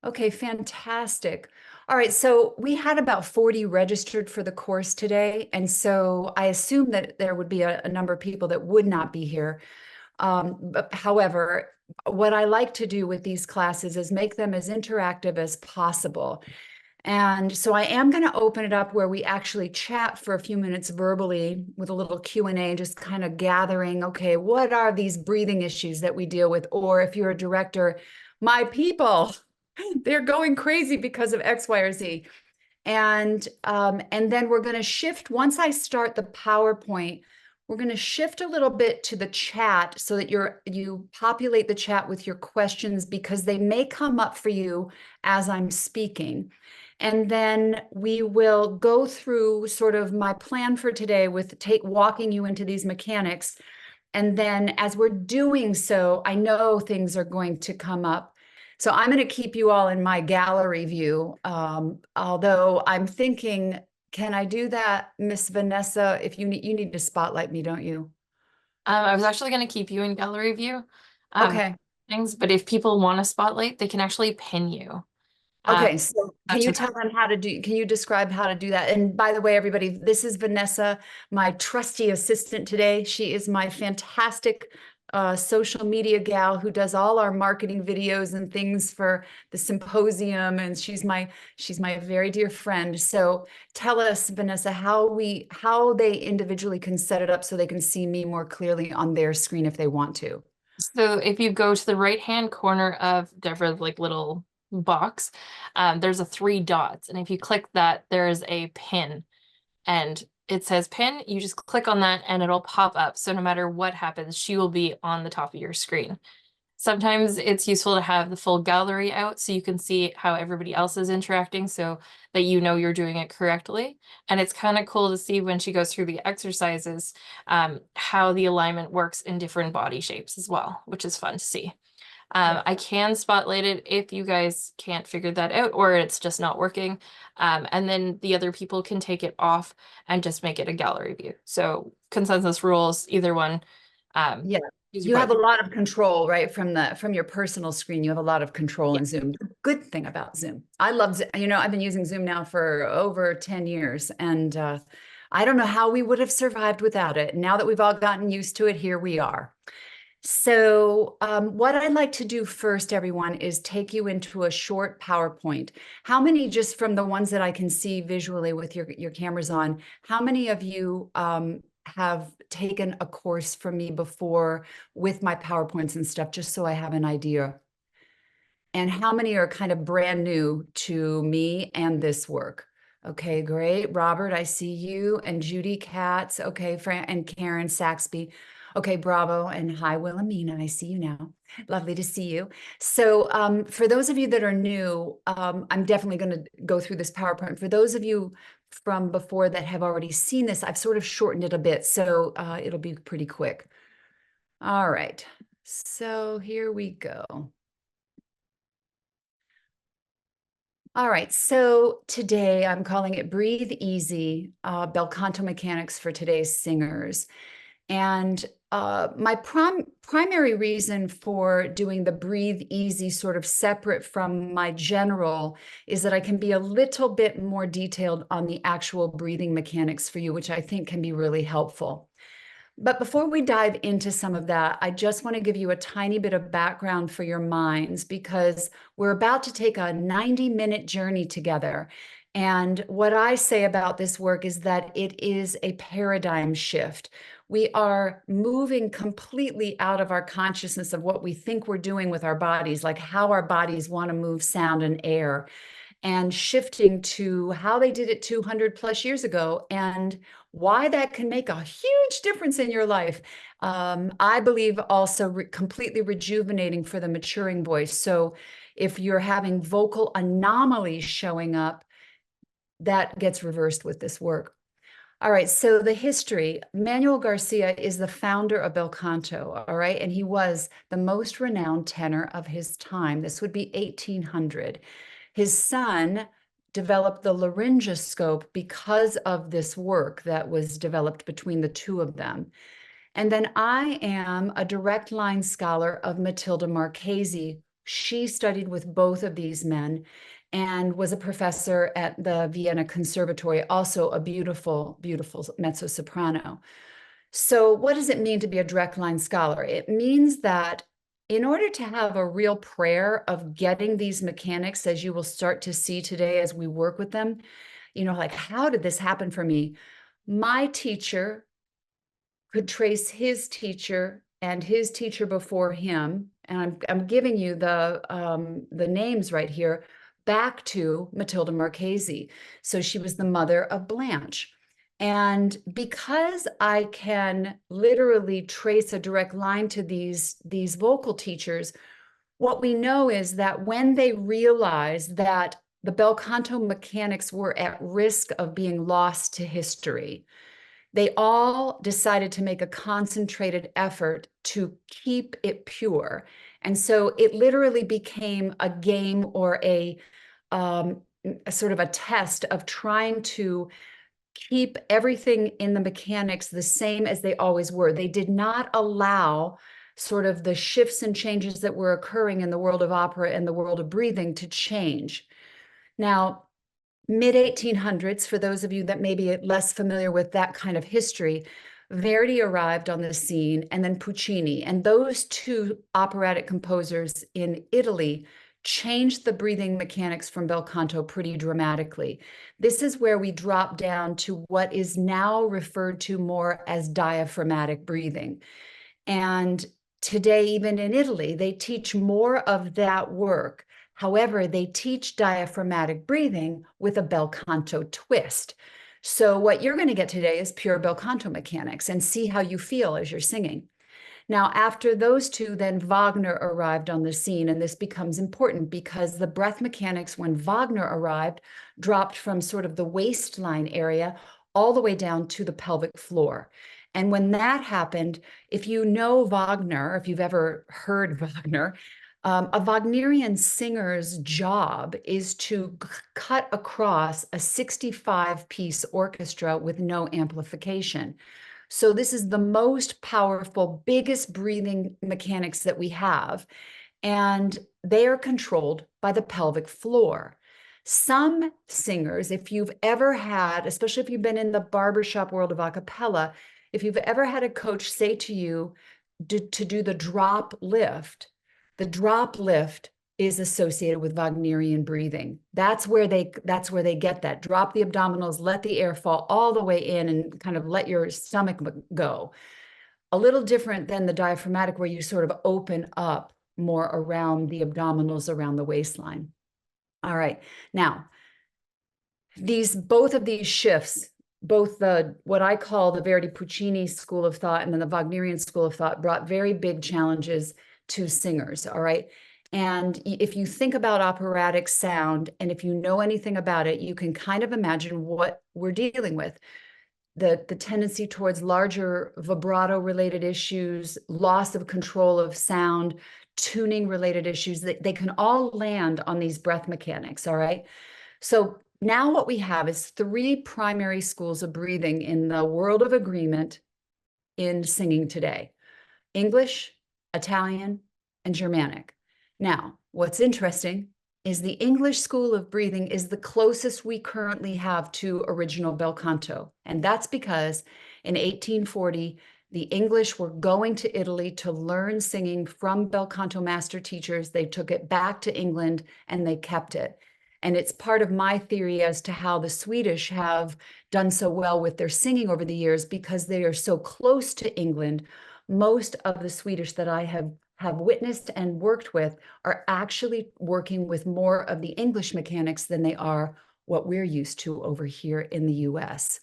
Okay, fantastic. All right, so we had about 40 registered for the course today, and so I assume that there would be a number of people that would not be here. But however, what I like to do with these classes is make them as interactive as possible. And so I am going to open it up where we actually chat for a few minutes verbally with a little Q&A, just kind of gathering, okay, what are these breathing issues that we deal with? Or if you're a director, my people, they're going crazy because of X, Y, or Z. And then we're going to shift once I start the PowerPoint. We're going to shift a little bit to the chat so that you populate the chat with your questions because they may come up for you as I'm speaking. And then we will go through sort of my plan for today with walking you into these mechanics. And then as we're doing so, I know things are going to come up. So I'm going to keep you all in my gallery view. Although I'm thinking, can I do that, Miss Vanessa? If you need to spotlight me, don't you? I was actually going to keep you in gallery view, um, Okay. things, but if people want a spotlight, they can actually pin you. Um, Okay, so can that's you just tell them how to do, can you describe how to do that? And by the way, everybody, this is Vanessa, my trusty assistant today. She is my fantastic social media gal who does all our marketing videos and things for the symposium. And she's my very dear friend. So tell us, Vanessa, how they individually can set it up so they can see me more clearly on their screen if they want to. so if you go to the right-hand corner of Deborah's like little box, there's a three dots, and if you click that, there's a pin, and it says pin. You just click on that, and it'll pop up. So no matter what happens, she will be on the top of your screen. Sometimes it's useful to have the full gallery out so you can see how everybody else is interacting so that you know you're doing it correctly. And it's kind of cool to see when she goes through the exercises, how the alignment works in different body shapes as well, which is fun to see. Yeah. I can spotlight it if you guys can't figure that out or it's just not working. And then the other people can take it off and just make it a gallery view. So consensus rules, either one. Um, Yeah. use your You have a button. lot of control, right? From your personal screen, you have a lot of control in Zoom. The good thing about Zoom. I love, I've been using Zoom now for over 10 years, and I don't know how we would have survived without it. Now that we've all gotten used to it, here we are. So, what I'd like to do first, everyone, is take you into a short PowerPoint. How many, just from the ones that I can see visually with your cameras on, how many of you have taken a course from me before with my PowerPoints and stuff, just so I have an idea? And how many are kind of brand new to me and this work? Okay, great. Robert, I see you. And Judy Katz. Okay, and Karen Saxby. Okay, bravo. And hi, Wilhelmina. I see you now. Lovely to see you. So for those of you that are new, I'm definitely going to go through this PowerPoint. For those of you from before that have already seen this, I've sort of shortened it a bit, so it'll be pretty quick. All right. So here we go. All right, so today I'm calling it Breathe Easy, Bel Canto Mechanics for Today's Singers. And my primary reason for doing the Breathe Easy sort of separate from my general is that I can be a little bit more detailed on the actual breathing mechanics for you, which I think can be really helpful. But before we dive into some of that, I just want to give you a tiny bit of background for your minds because we're about to take a 90-minute journey together. And what I say about this work is that it is a paradigm shift. We are moving completely out of our consciousness of what we think we're doing with our bodies, like how our bodies want to move sound and air, and shifting to how they did it 200 plus years ago and why that can make a huge difference in your life. I believe also completely rejuvenating for the maturing voice. So if you're having vocal anomalies showing up, that gets reversed with this work. All right, so the history. Manuel Garcia is the founder of Bel Canto, all right? And he was the most renowned tenor of his time. This would be 1800. His son developed the laryngoscope because of this work that was developed between the two of them. And then I am a direct line scholar of Matilda Marchese, She studied with both of these men and was a professor at the Vienna Conservatory, also a beautiful, beautiful mezzo-soprano. So what does it mean to be a direct line scholar? It means that in order to have a real prayer of getting these mechanics, as you will start to see today as we work with them, like, how did this happen for me? My teacher could trace his teacher and his teacher before him, and I'm giving you the names right here, back to Matilda Marchesi. So she was the mother of Blanche. And because I can literally trace a direct line to these vocal teachers, what we know is that when they realized that the bel canto mechanics were at risk of being lost to history, they all decided to make a concentrated effort to keep it pure. And so it literally became a game or a sort of a test of trying to keep everything in the mechanics the same as they always were. They did not allow sort of the shifts and changes that were occurring in the world of opera and the world of breathing to change. Now, mid-1800s, for those of you that may be less familiar with that kind of history, Verdi arrived on the scene, and then Puccini. And those two operatic composers in Italy changed the breathing mechanics from bel canto pretty dramatically. This is where we drop down to what is now referred to more as diaphragmatic breathing. And today, even in Italy, they teach more of that work. However, they teach diaphragmatic breathing with a bel canto twist. So what you're going to get today is pure bel canto mechanics, and see how you feel as you're singing. Now, after those two, then Wagner arrived on the scene, and this becomes important because the breath mechanics, when Wagner arrived, dropped from sort of the waistline area all the way down to the pelvic floor. And when that happened, if you know Wagner, if you've ever heard Wagner, a Wagnerian singer's job is to cut across a 65-piece orchestra with no amplification. So this is the most powerful, biggest breathing mechanics that we have, and they are controlled by the pelvic floor. Some singers, if you've ever had, especially if you've been in the barbershop world of a cappella, if you've ever had a coach say to you to do the drop lift is associated with Wagnerian breathing. That's where they get that. Drop the abdominals, let the air fall all the way in, and kind of let your stomach go. A little different than the diaphragmatic, where you sort of open up more around the abdominals, around the waistline. All right. Now, both of these shifts, both what I call the Verdi Puccini school of thought and then the Wagnerian school of thought, brought very big challenges to singers. All right. And if you think about operatic sound, and if you know anything about it, you can kind of imagine what we're dealing with. The tendency towards larger vibrato related issues, loss of control of sound, tuning related issues, that they can all land on these breath mechanics. All right. So now what we have is three primary schools of breathing in the world of agreement in singing today: English, Italian, and Germanic. Now, what's interesting is the English school of breathing is the closest we currently have to original bel canto. And that's because in 1840, the English were going to Italy to learn singing from bel canto master teachers. They took it back to England and they kept it. And it's part of my theory as to how the Swedish have done so well with their singing over the years, because they are so close to England. Most of the Swedish that I have witnessed and worked with are actually working with more of the English mechanics than they are what we're used to over here in the US.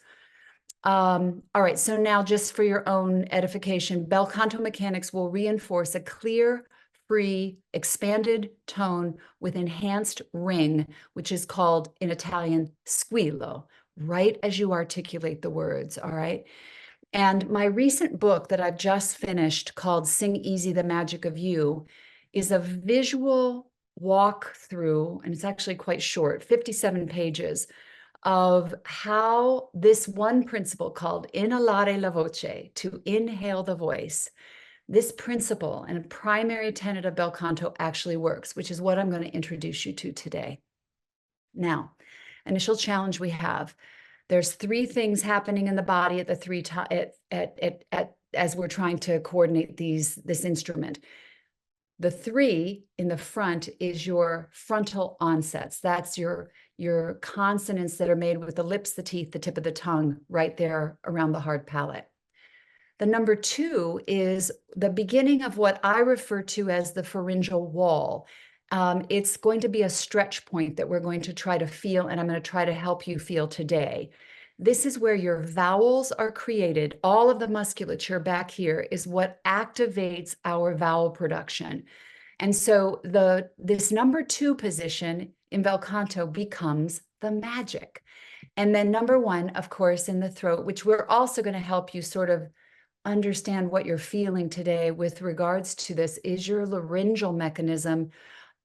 All right, so now just for your own edification, bel canto mechanics will reinforce a clear, free, expanded tone with enhanced ring, which is called in Italian squillo, right as you articulate the words, all right? And my recent book that I've just finished, called Sing Easy, The Magic of You, is a visual walkthrough, and it's actually quite short, 57 pages, of how this one principle called inhalare la voce, to inhale the voice, This principle and a primary tenet of bel canto actually works, which is what I'm going to introduce you to today. Now, initial challenge we have. There's three things happening in the body at the as we're trying to coordinate this instrument. The three in the front is your frontal onsets. That's your consonants that are made with the lips, the teeth, the tip of the tongue, right there around the hard palate. The number two is the beginning of what I refer to as the pharyngeal wall. It's going to be a stretch point that we're going to try to feel, and I'm going to try to help you feel today. This is where your vowels are created. All of the musculature back here is what activates our vowel production. And so this number two position in bel canto becomes the magic. And then number one, of course, in the throat, which we're also going to help you sort of understand what you're feeling today with regards to this, is your laryngeal mechanism,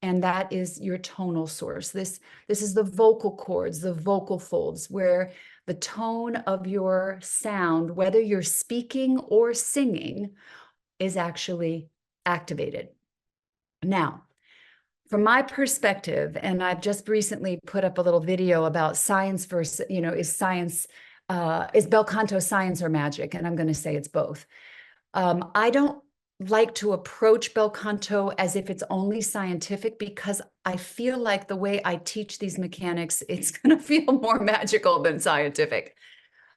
and that is your tonal source. This is the vocal cords, the vocal folds, where the tone of your sound, whether you're speaking or singing, is actually activated. Now, from my perspective, and I've just recently put up a little video about science versus, is bel canto science or magic? And I'm going to say it's both. I don't like to approach bel canto as if it's only scientific, because I feel like the way I teach these mechanics, it's going to feel more magical than scientific.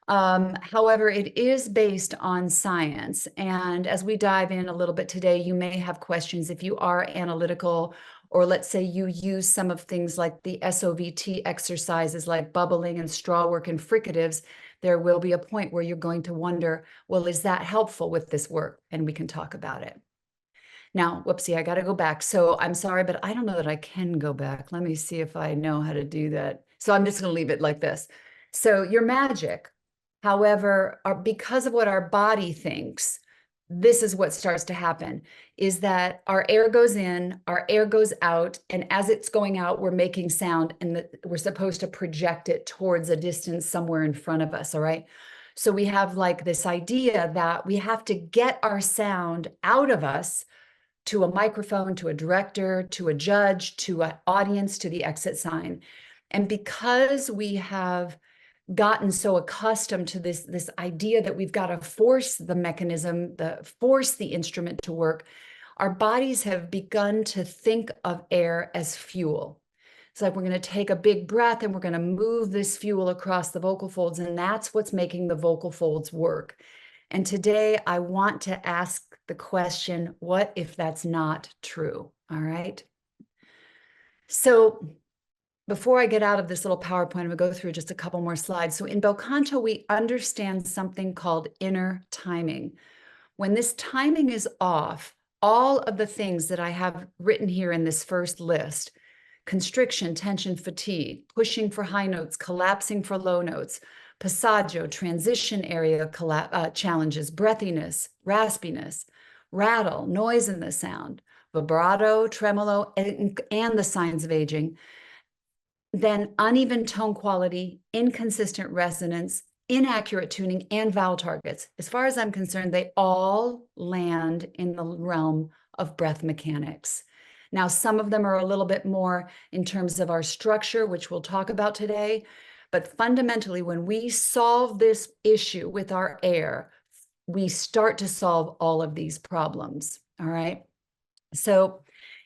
However, it is based on science. And as we dive in a little bit today, you may have questions if you are analytical, or let's say you use some of things like the SOVT exercises like bubbling and straw work and fricatives. There will be a point where you're going to wonder, well, is that helpful with this work? And we can talk about it. Now, whoopsie, I got to go back. So I'm sorry, but I don't know that I can go back. Let me see if I know how to do that. So I'm just going to leave it like this. So your magic, however, because of what our body thinks, this is what starts to happen, is that our air goes in, our air goes out, and as it's going out, we're making sound, and we're supposed to project it towards a distance somewhere in front of us, all right? So we have like this idea that we have to get our sound out of us to a microphone, to a director, to a judge, to an audience, to the exit sign. And because we have gotten so accustomed to this idea that we've got to force the mechanism, force the instrument to work, our bodies have begun to think of air as fuel. It's like we're going to take a big breath and we're going to move this fuel across the vocal folds, and that's what's making the vocal folds work. And today I want to ask the question, what if that's not true? All right. So before I get out of this little PowerPoint, I'm going to go through just a couple more slides. So in bel canto, we understand something called inner timing. When this timing is off, all of the things that I have written here in this first list, constriction, tension, fatigue, pushing for high notes, collapsing for low notes, passaggio, transition area challenges, breathiness, raspiness, rattle, noise in the sound, vibrato, tremolo, and the signs of aging, then uneven tone quality, inconsistent resonance, inaccurate tuning, and vowel targets. As far as I'm concerned, they all land in the realm of breath mechanics. Now, some of them are a little bit more in terms of our structure, which we'll talk about today. But fundamentally, when we solve this issue with our air, we start to solve all of these problems, all right? So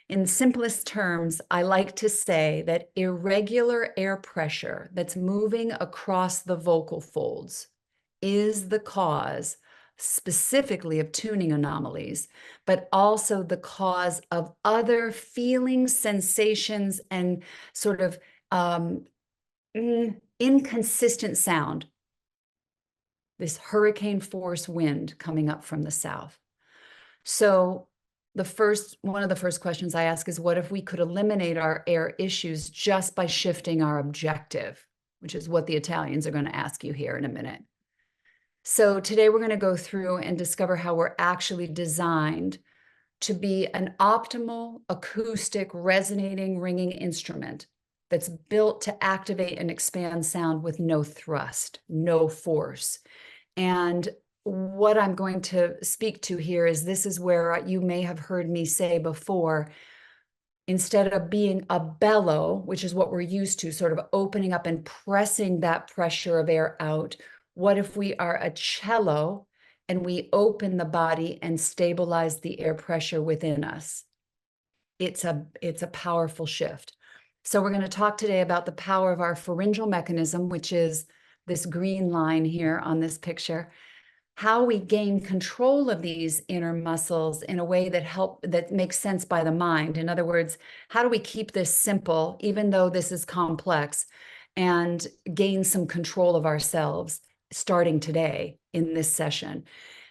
in simplest terms, I like to say that irregular air pressure that's moving across the vocal folds is the cause specifically of tuning anomalies, but also the cause of other feelings, sensations, and sort of inconsistent sound. This hurricane force wind coming up from the south. So one of the first questions I ask is, what if we could eliminate our air issues just by shifting our objective, which is what the Italians are going to ask you here in a minute. So today we're going to go through and discover how we're actually designed to be an optimal acoustic resonating ringing instrument that's built to activate and expand sound with no thrust, no force. And what I'm going to speak to here is this is where you may have heard me say before, instead of being a bellow, which is what we're used to, sort of opening up and pressing that pressure of air out, what if we are a cello and we open the body and stabilize the air pressure within us? It's a powerful shift. So we're going to talk today about the power of our pharyngeal mechanism, which is this green line here on this picture, how we gain control of these inner muscles in a way that makes sense by the mind. In other words, how do we keep this simple, even though this is complex, and gain some control of ourselves starting today in this session?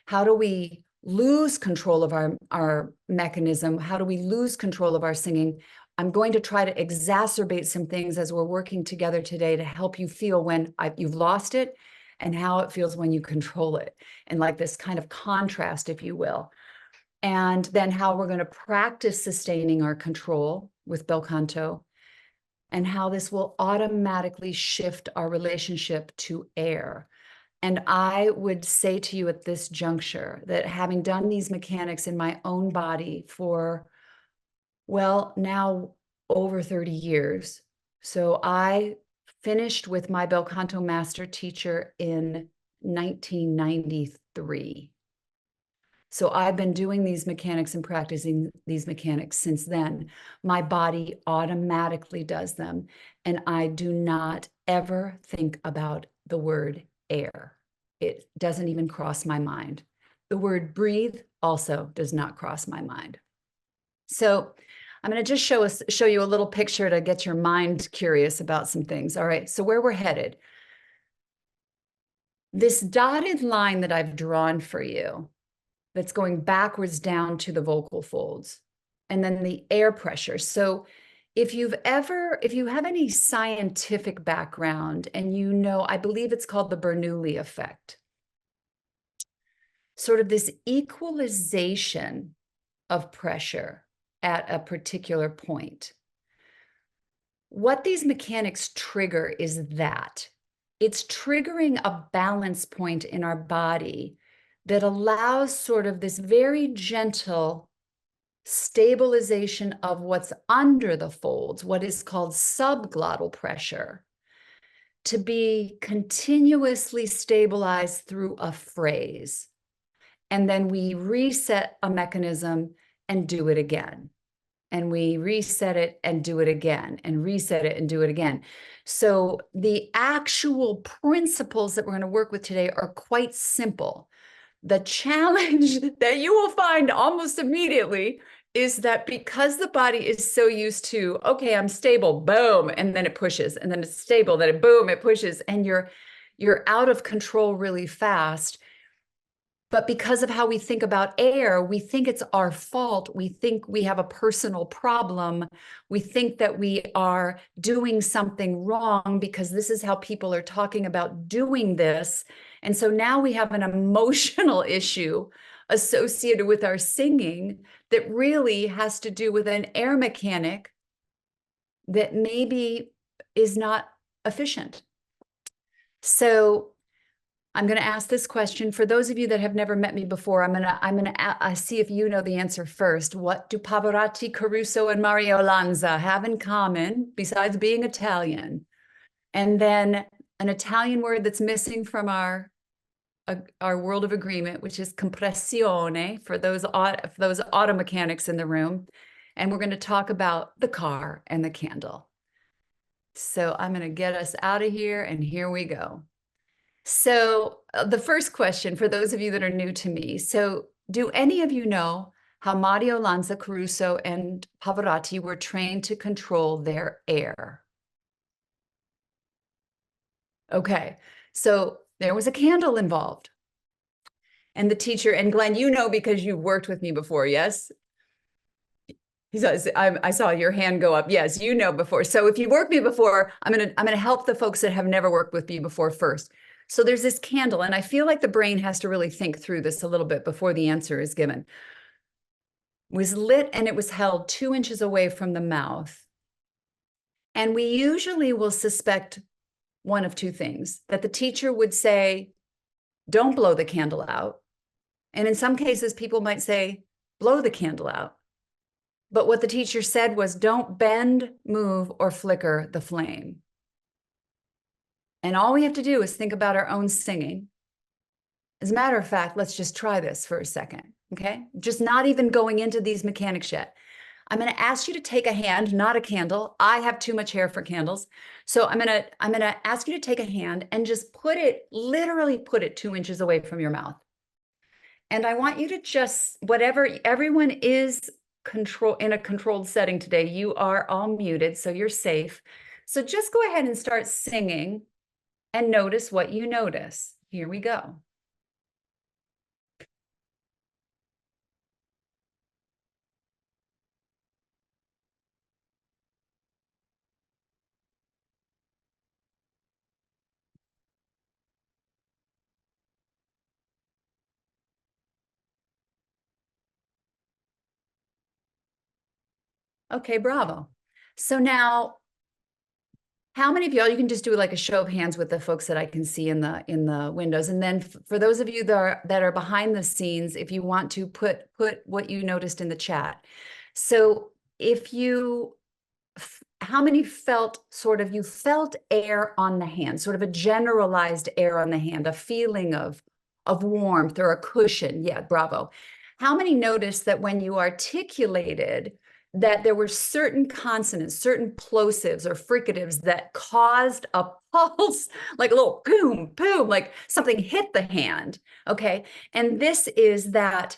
How do we lose control of our mechanism? How do we lose control of our singing? I'm going to try to exacerbate some things as we're working together today to help you feel when you've lost it and how it feels when you control it, and like this kind of contrast, if you will. And then how we're going to practice sustaining our control with bel canto, and how this will automatically shift our relationship to air. And I would say to you at this juncture that having done these mechanics in my own body for, well, now over 30 years. So I finished with my bel canto master teacher in 1993. So I've been doing these mechanics and practicing these mechanics since then. My body automatically does them. And I do not ever think about the word air. It doesn't even cross my mind. The word breathe also does not cross my mind. So I'm going to just show you a little picture to get your mind curious about some things. All right, so where we're headed. This dotted line that I've drawn for you, that's going backwards down to the vocal folds, and then the air pressure. So if you have any scientific background and you know, I believe it's called the Bernoulli effect, sort of this equalization of pressure at a particular point. What these mechanics trigger is that it's triggering a balance point in our body that allows sort of this very gentle stabilization of what's under the folds, what is called subglottal pressure, to be continuously stabilized through a phrase. And then we reset a mechanism and do it again. And we reset it and do it again, and reset it and do it again. So the actual principles that we're going to work with today are quite simple. The challenge that you will find almost immediately is that because the body is so used to, okay, I'm stable, boom, and then it pushes, and then it's stable, then it boom, it pushes, and you're out of control really fast. But because of how we think about air, we think it's our fault. We think we have a personal problem. We think that we are doing something wrong because this is how people are talking about doing this. And so now we have an emotional issue associated with our singing that really has to do with an air mechanic that maybe is not efficient. So I'm going to ask this question for those of you that have never met me before. I'm going to see if you know the answer first. What do Pavarotti, Caruso, and Mario Lanza have in common besides being Italian? And then an Italian word that's missing from our world of agreement, which is compressione for those auto mechanics in the room. And we're going to talk about the car and the candle. So I'm going to get us out of here, and here we go. So the first question for those of you that are new to me. So do any of you know how Mario Lanza, Caruso, and Pavarotti were trained to control their air? Okay, so there was a candle involved. And the teacher, and Glenn, you know because you've worked with me before, yes? He says, I saw your hand go up. Yes, you know before. So if you worked with me before, I'm gonna help the folks that have never worked with me before first. So there's this candle, and I feel like the brain has to really think through this a little bit before the answer is given. It was lit and it was held 2 inches away from the mouth. And we usually will suspect one of two things: that the teacher would say, don't blow the candle out. And in some cases, people might say, blow the candle out. But what the teacher said was, don't bend, move, or flicker the flame. And all we have to do is think about our own singing. As a matter of fact, let's just try this for a second, okay? Just not even going into these mechanics yet. I'm going to ask you to take a hand, not a candle. I have too much hair for candles. So I'm going to ask you to take a hand and just literally put it 2 inches away from your mouth. And I want you to just, whatever, everyone is in a controlled setting today. You are all muted, so you're safe. So just go ahead and start singing and notice what you notice. Here we go. Okay, bravo. So now, how many of y'all, you can just do like a show of hands with the folks that I can see in the windows. And then for those of you that are behind the scenes, if you want to put what you noticed in the chat. So if you, how many felt you felt air on the hand, sort of a generalized air on the hand, a feeling of warmth or a cushion? Yeah, bravo. How many noticed that when you articulated that there were certain consonants, certain plosives or fricatives that caused a pulse, like a little boom, boom, like something hit the hand, okay? And this is that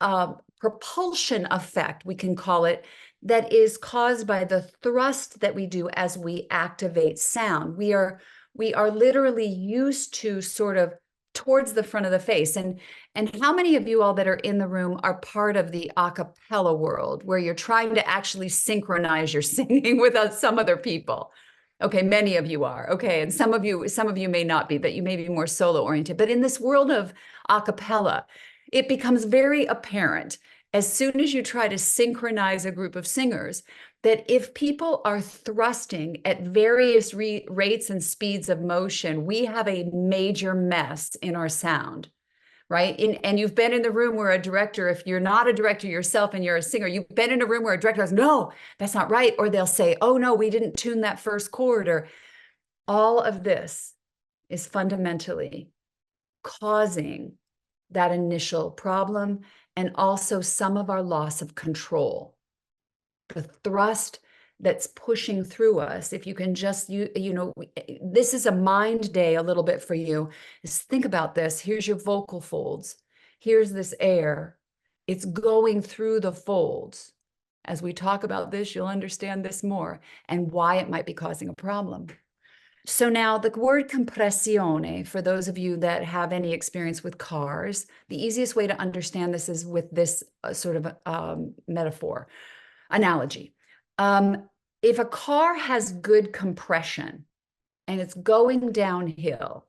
propulsion effect, we can call it, that is caused by the thrust that we do as we activate sound. We are literally used to sort of towards the front of the face. And how many of you all that are in the room are part of the a cappella world where you're trying to actually synchronize your singing with some other people? Okay, many of you are. Okay, and some of you may not be, but you may be more solo oriented. But in this world of a cappella, it becomes very apparent as soon as you try to synchronize a group of singers that if people are thrusting at various rates and speeds of motion, we have a major mess in our sound, right? And you've been in the room where a director, if you're not a director yourself and you're a singer, you've been in a room where a director goes, no, that's not right. Or they'll say, oh no, we didn't tune that first chord. Or all of this is fundamentally causing that initial problem and also some of our loss of control. The thrust that's pushing through us, if you can just, this is a mind day a little bit for you, is think about this. Here's your vocal folds. Here's this air. It's going through the folds. As we talk about this, you'll understand this more and why it might be causing a problem. So now the word compressione, for those of you that have any experience with cars, the easiest way to understand this is with this sort of metaphor, analogy. If a car has good compression and it's going downhill,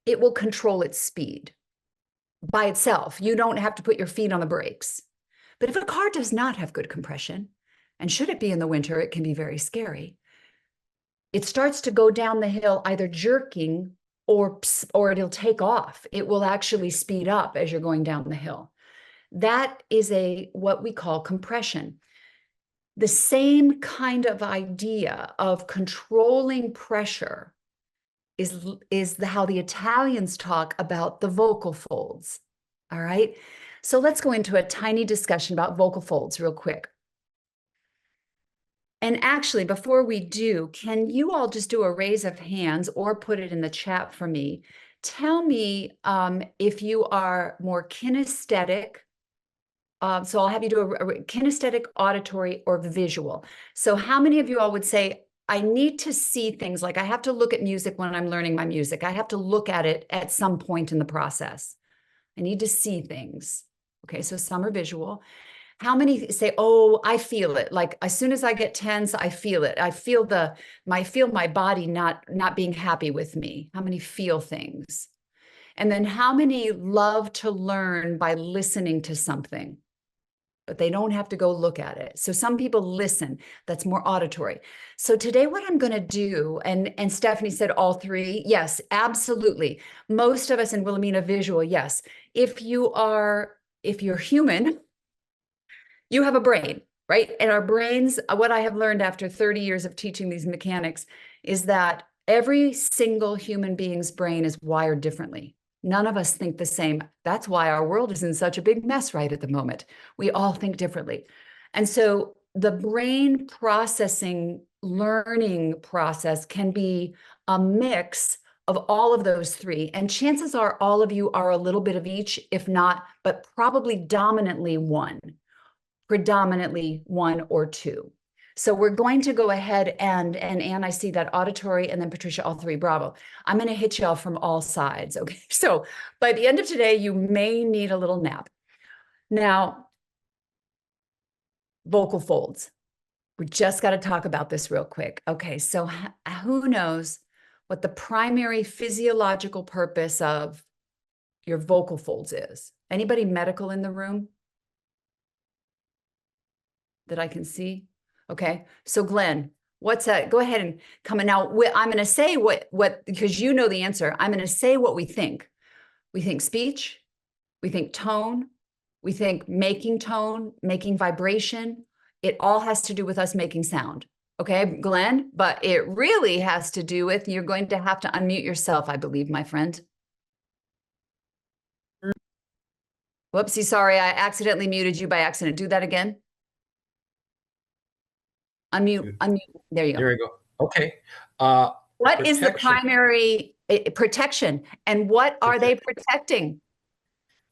it will control its speed by itself. You don't have to put your feet on the brakes. But if a car does not have good compression, and should it be in the winter, it can be very scary. It starts to go down the hill either jerking or it'll take off. It will actually speed up as you're going down the hill. That is what we call compression. The same kind of idea of controlling pressure is how the Italians talk about the vocal folds. All right. So let's go into a tiny discussion about vocal folds real quick. And actually, before we do, can you all just do a raise of hands or put it in the chat for me? Tell me if you are more kinesthetic. So I'll have you do a kinesthetic, auditory, or visual. So how many of you all would say, I need to see things, like I have to look at music when I'm learning my music. I have to look at it at some point in the process. I need to see things. Okay, so some are visual. How many say, oh, I feel it. Like as soon as I get tense, I feel it. I feel my body not being happy with me. How many feel things? And then how many love to learn by listening to something? but they don't have to go look at it. So some people listen, that's more auditory. So today what I'm going to do, and Stephanie said all three. Yes, absolutely. Most of us in Wilhelmina visual, yes. If you're human, you have a brain, right? And our brains, what I have learned after 30 years of teaching these mechanics is that every single human being's brain is wired differently. None of us think the same. That's why our world is in such a big mess right at the moment. We all think differently. And so the brain processing, learning process can be a mix of all of those three. And chances are all of you are a little bit of each, if not, but probably dominantly one, predominantly one or two. So we're going to go ahead and Anne, I see that auditory, and then Patricia, all three. Bravo. I'm going to hit y'all from all sides. Okay. So by the end of today, you may need a little nap. Now, vocal folds. We just got to talk about this real quick. Okay. So who knows what the primary physiological purpose of your vocal folds is? Anybody medical in the room that I can see? Okay. So Glenn, what's that? Go ahead and come in. Now, I'm going to say what, because you know the answer. I'm going to say what we think. We think speech, we think tone, we think making tone, making vibration. It all has to do with us making sound. Okay, Glenn, but it really has to do with, you're going to have to unmute yourself, I believe, my friend. Whoopsie, sorry, I accidentally muted you by accident. Do that again. Unmute. There you go. There we go. Okay. What is the primary protection, and what are they protecting?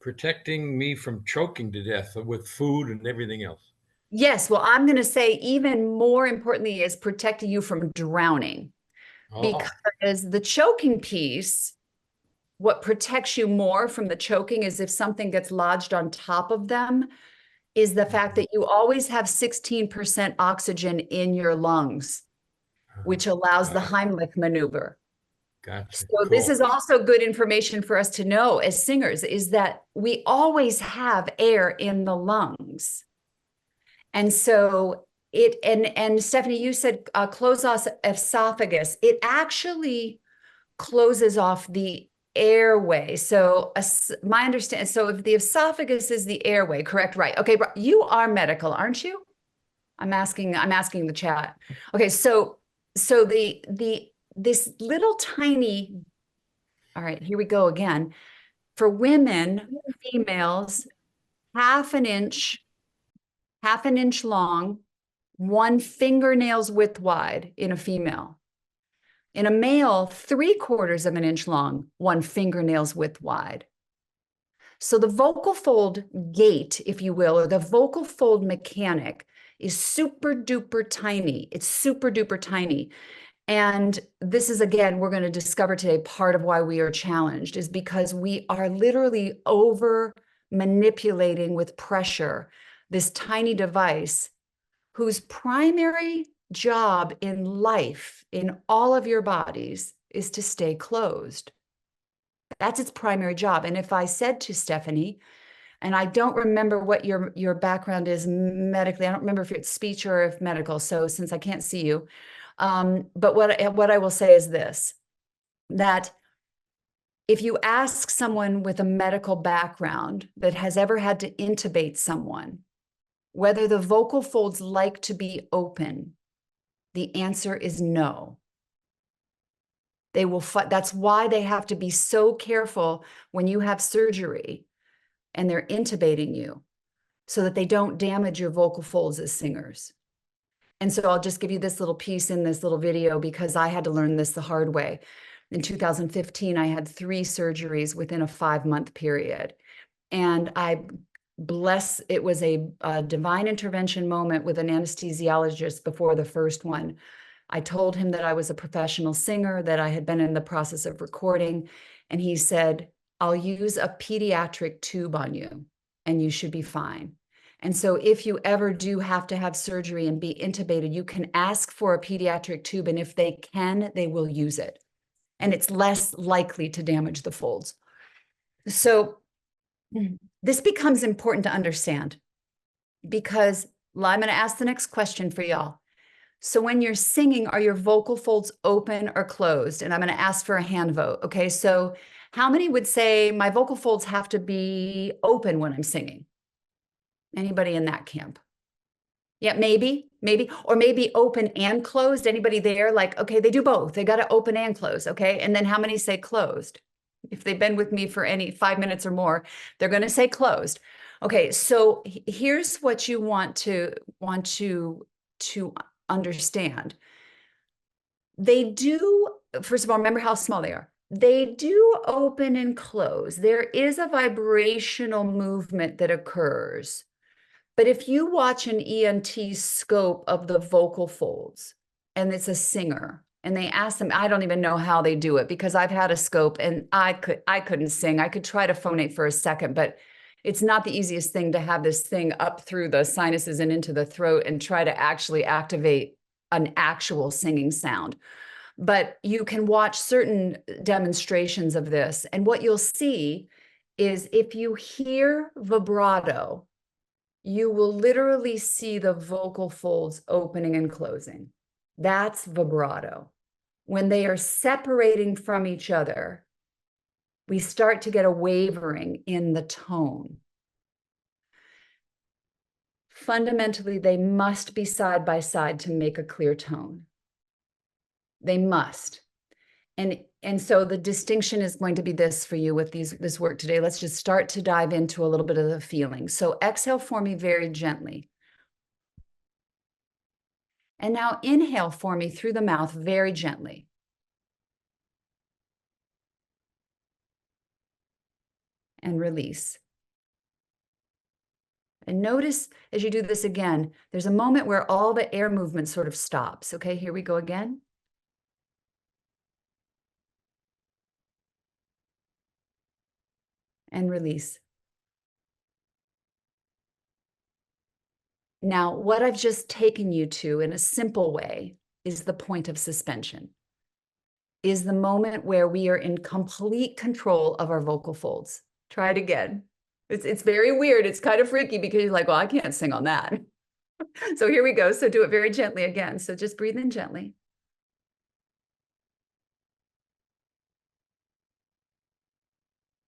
Protecting me from choking to death with food and everything else. Yes, well, I'm going to say even more importantly is protecting you from drowning. Because the choking piece, what protects you more from the choking is if something gets lodged on top of them, is the fact that you always have 16% oxygen in your lungs, which allows the Heimlich maneuver. Gotcha. So this is also good information for us to know as singers, is that we always have air in the lungs. And so and Stephanie, you said close off esophagus. It actually closes off the airway. So my understanding, so if the esophagus is the airway, correct? Right. Okay. You are medical, aren't you? I'm asking the chat. Okay. So this little tiny, all right, here we go again. For women, females, half an inch long, 1 fingernail's width wide in a female. In a male, 3/4 of an inch long, 1 fingernail's width wide. So the vocal fold gate, if you will, or the vocal fold mechanic is super duper tiny. It's super duper tiny. And this is, again, we're going to discover today, part of why we are challenged is because we are literally over manipulating with pressure this tiny device whose primary job in life, in all of your bodies, is to stay closed. That's its primary job. And if I said to Stephanie, and I don't remember what your background is medically, I don't remember if it's speech or if medical, so since I can't see you, but what I will say is this, that if you ask someone with a medical background that has ever had to intubate someone, whether the vocal folds like to be open, the answer is no. They will that's why they have to be so careful when you have surgery and they're intubating you so that they don't damage your vocal folds as singers. And so I'll just give you this little piece in this little video because I had to learn this the hard way. In 2015, I had 3 surgeries within a 5-month period. And it was a divine intervention moment with an anesthesiologist before the first one. I told him that I was a professional singer, that I had been in the process of recording. And he said, I'll use a pediatric tube on you and you should be fine. And so if you ever do have to have surgery and be intubated, you can ask for a pediatric tube. And if they can, they will use it. And it's less likely to damage the folds. So this becomes important to understand. because I'm going to ask the next question for y'all. So when you're singing, are your vocal folds open or closed? And I'm going to ask for a hand vote. Okay, so how many would say my vocal folds have to be open when I'm singing? Anybody in that camp? Yeah, maybe, or maybe open and closed. Anybody there? Like, okay, they do both. They got to open and close. Okay. And then how many say closed? If they've been with me for any 5 minutes or more, they're going to say closed. Okay. So here's what you want to understand. They do, first of all, remember how small they are. They do open and close. There is a vibrational movement that occurs. But if you watch an ENT scope of the vocal folds, and it's a singer, and they ask them, I don't even know how they do it because I've had a scope and I couldn't sing. I could try to phonate for a second, but it's not the easiest thing to have this thing up through the sinuses and into the throat and try to actually activate an actual singing sound. But you can watch certain demonstrations of this, and what you'll see is if you hear vibrato, you will literally see the vocal folds opening and closing. That's vibrato. When they are separating from each other, we start to get a wavering in the tone. Fundamentally, they must be side by side to make a clear tone. They must. And so the distinction is going to be this for you with this work today. Let's just start to dive into a little bit of the feeling. So exhale for me very gently. And now inhale for me through the mouth very gently. And release. And notice as you do this again, there's a moment where all the air movement sort of stops. Okay, here we go again. And release. Now, what I've just taken you to in a simple way is the point of suspension, is the moment where we are in complete control of our vocal folds. Try it again. It's very weird. It's kind of freaky because you're like, well, I can't sing on that. So here we go. So do it very gently again. So just breathe in gently.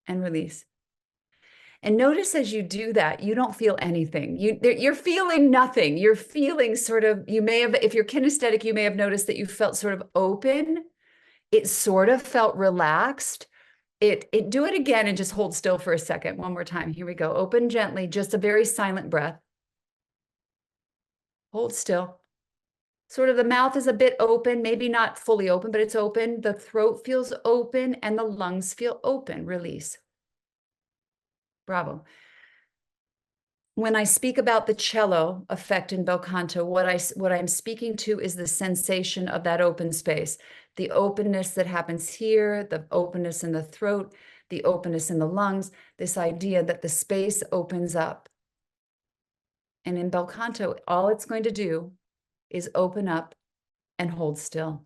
And release. And notice as you do that, you don't feel anything. You're feeling nothing. You're feeling sort of, you may have, if you're kinesthetic, you may have noticed that you felt sort of open. It sort of felt relaxed. Do it again and just hold still for a second. One more time. Here we go. Open gently, just a very silent breath. Hold still. Sort of the mouth is a bit open, maybe not fully open, but it's open. The throat feels open and the lungs feel open. Release. Bravo. When I speak about the cello effect in bel canto, what I'm speaking to is the sensation of that open space, the openness that happens here, the openness in the throat, the openness in the lungs, this idea that the space opens up. And in bel canto, all it's going to do is open up and hold still.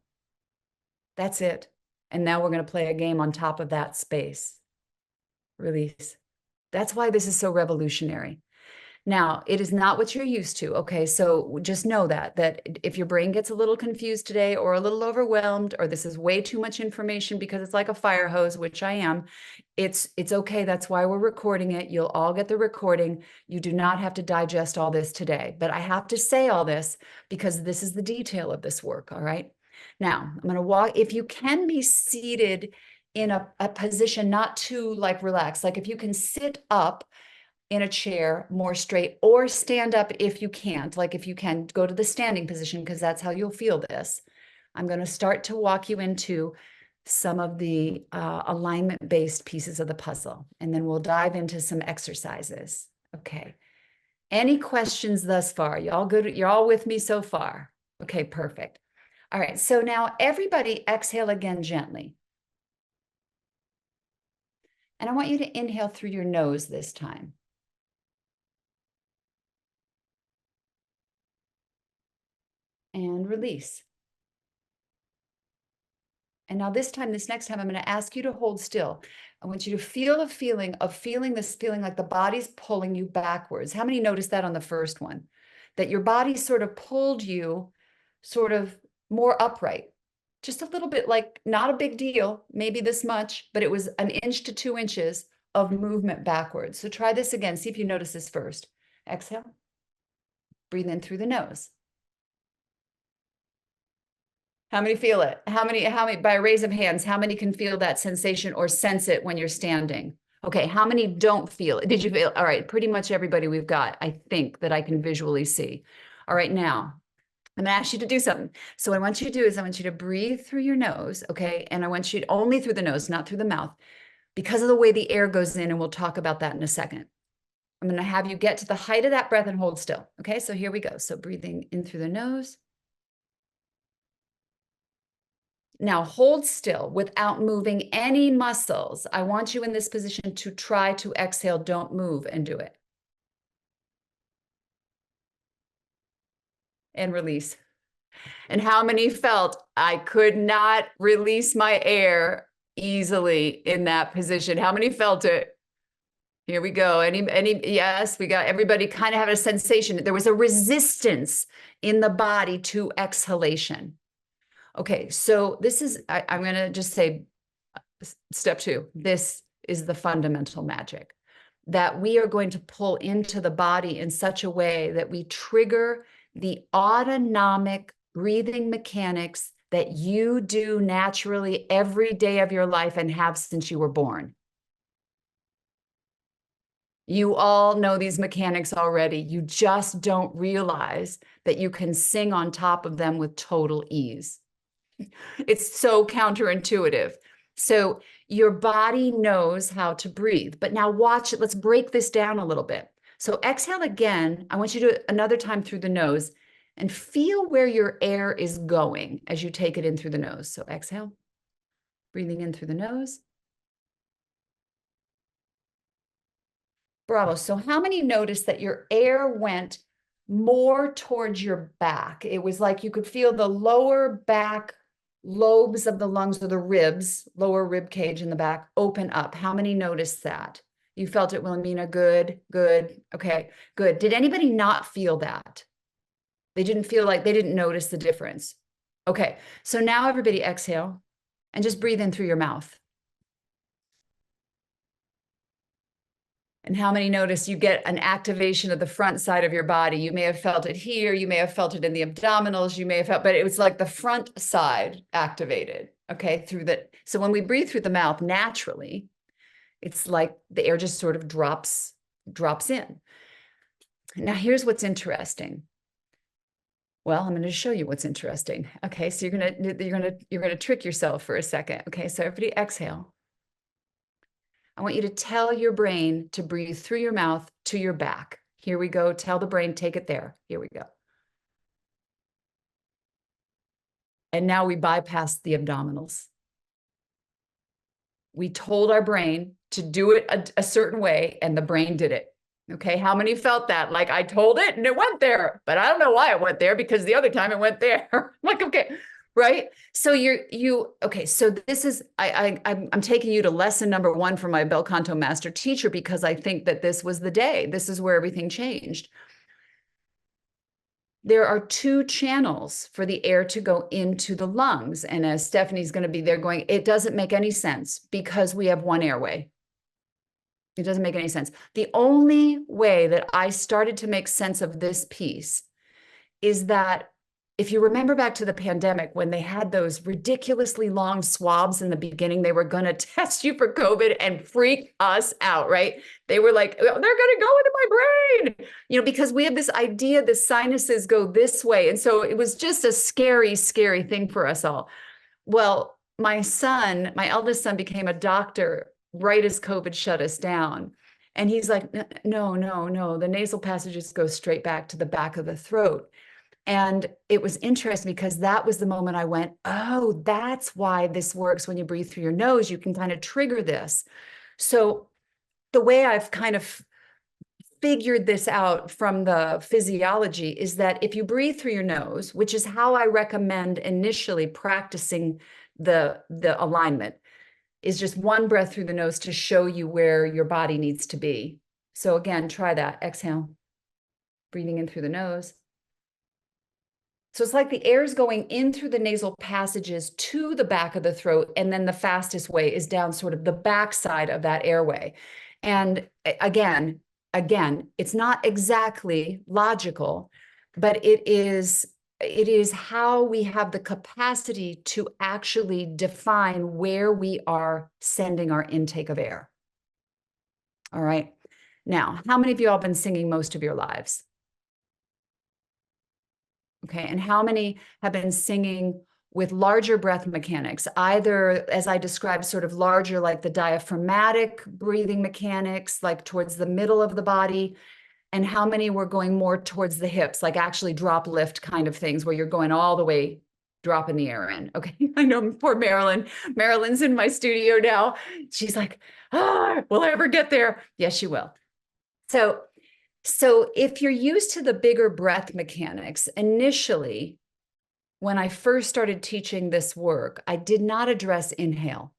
That's it. And now we're going to play a game on top of that space. Release. That's why this is so revolutionary. Now, it is not what you're used to, okay? So just know that if your brain gets a little confused today or a little overwhelmed, or this is way too much information because it's like a fire hose, which I am, it's okay. That's why we're recording it. You'll all get the recording. You do not have to digest all this today. But I have to say all this because this is the detail of this work, all right? Now, I'm going to walk, if you can be seated in a position not too like relaxed, like if you can sit up in a chair more straight, or stand up if you can't, like if you can go to the standing position, because that's how you'll feel this. I'm going to start to walk you into some of the alignment-based pieces of the puzzle, and then we'll dive into some exercises. Okay. Any questions thus far? You all good? You're all with me so far? Okay, perfect. All right, so now everybody exhale again gently. And I want you to inhale through your nose this time. And release. And now this next time, I'm going to ask you to hold still. I want you to feel the feeling of feeling like the body's pulling you backwards. How many noticed that on the first one? That your body sort of pulled you sort of more upright. Just a little bit, like not a big deal, maybe this much, but it was 1 inch to 2 inches of movement backwards. So try this again. See if you notice this first. Exhale. Breathe in through the nose. How many feel it? How many, by a raise of hands, how many can feel that sensation or sense it when you're standing? Okay, how many don't feel it? Did you feel? All right, pretty much everybody we've got, I think, that I can visually see. All right, now, I'm gonna ask you to do something. So what I want you to do is I want you to breathe through your nose, okay? And I want you to only through the nose, not through the mouth, because of the way the air goes in, and we'll talk about that in a second. I'm gonna have you get to the height of that breath and hold still, okay? So here we go. So breathing in through the nose. Now hold still without moving any muscles. I want you in this position to try to exhale. Don't move and do it. And release. And how many felt I could not release my air easily in that position? How many felt it? Here we go. Yes, we got everybody kind of have a sensation. There was a resistance in the body to exhalation. Okay, so this is, I'm going to just say step 2. This is the fundamental magic, that we are going to pull into the body in such a way that we trigger the autonomic breathing mechanics that you do naturally every day of your life and have since you were born. You all know these mechanics already. You just don't realize that you can sing on top of them with total ease. It's so counterintuitive. So your body knows how to breathe. But now watch it. Let's break this down a little bit. So exhale again. I want you to do it another time through the nose and feel where your air is going as you take it in through the nose. So exhale, breathing in through the nose. Bravo. So how many noticed that your air went more towards your back? It was like you could feel the lower back lobes of the lungs, or the ribs, lower rib cage in the back, open up. How many noticed that? You felt it, Wilhelmina? Good, good. Okay, good. Did anybody not feel that? They didn't feel like, they didn't notice the difference. Okay, so now everybody exhale and just breathe in through your mouth. And how many notice you get an activation of the front side of your body? You may have felt it here. You may have felt it in the abdominals. You may have felt, but it was like the front side activated, okay, through the, so when we breathe through the mouth naturally, it's like the air just sort of drops in. Now, here's what's interesting. Well, I'm going to show you what's interesting. Okay, so you're going to trick yourself for a second. Okay, so everybody exhale. I want you to tell your brain to breathe through your mouth to your back. Here we go. Tell the brain, take it there. Here we go. And now we bypass the abdominals. We told our brain to do it a certain way, and the brain did it. Okay, how many felt that? Like, I told it and it went there, but I don't know why it went there, because the other time it went there. Like, okay, right? So okay, so this is, I'm taking you to lesson number 1 from my bel canto master teacher, because I think that this was the day. This is where everything changed. There are 2 channels for the air to go into the lungs. And as Stephanie's going to be there going, it doesn't make any sense because we have 1 airway. It doesn't make any sense. The only way that I started to make sense of this piece is that if you remember back to the pandemic, when they had those ridiculously long swabs in the beginning, they were going to test you for COVID and freak us out, right? They were like, they're going to go into my brain, because we have this idea the sinuses go this way. And so it was just a scary, scary thing for us all. Well, my eldest son became a doctor right as COVID shut us down. And he's like, no, the nasal passages go straight back to the back of the throat. And it was interesting because that was the moment I went, oh, that's why this works. When you breathe through your nose, you can kind of trigger this. So the way I've kind of figured this out from the physiology is that if you breathe through your nose, which is how I recommend initially practicing the alignment, is just one breath through the nose to show you where your body needs to be. So again, try that. Exhale, breathing in through the nose. So it's like the air is going in through the nasal passages to the back of the throat, and then the fastest way is down sort of the backside of that airway. And again, it's not exactly logical, but it is how we have the capacity to actually define where we are sending our intake of air. All right. Now, how many of you all have been singing most of your lives? Okay, and how many have been singing with larger breath mechanics, either, as I described, sort of larger, like the diaphragmatic breathing mechanics, like towards the middle of the body, and how many were going more towards the hips, like actually drop lift kind of things, where you're going all the way, dropping the air in? Okay, I know poor Marilyn. Marilyn's in my studio now. She's like, will I ever get there? Yes, you will. So if you're used to the bigger breath mechanics, initially, when I first started teaching this work, I did not address inhale,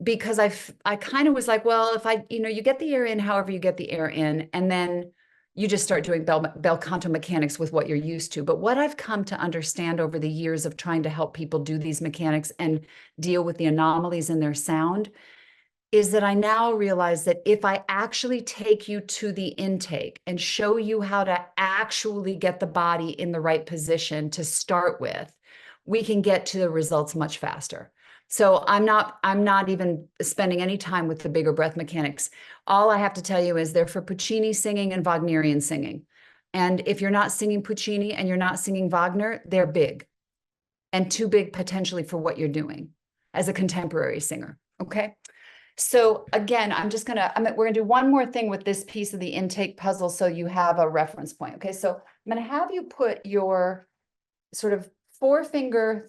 because I kind of was like, well, if you get the air in however you get the air in, and then you just start doing bel canto mechanics with what you're used to. But what I've come to understand over the years of trying to help people do these mechanics and deal with the anomalies in their sound is that I now realize that if I actually take you to the intake and show you how to actually get the body in the right position to start with, we can get to the results much faster. So I'm not even spending any time with the bigger breath mechanics. All I have to tell you is they're for Puccini singing and Wagnerian singing. And if you're not singing Puccini and you're not singing Wagner, they're big, and too big potentially for what you're doing as a contemporary singer. Okay. So again, we're gonna do one more thing with this piece of the intake puzzle so you have a reference point. Okay, so I'm gonna have you put your sort of forefinger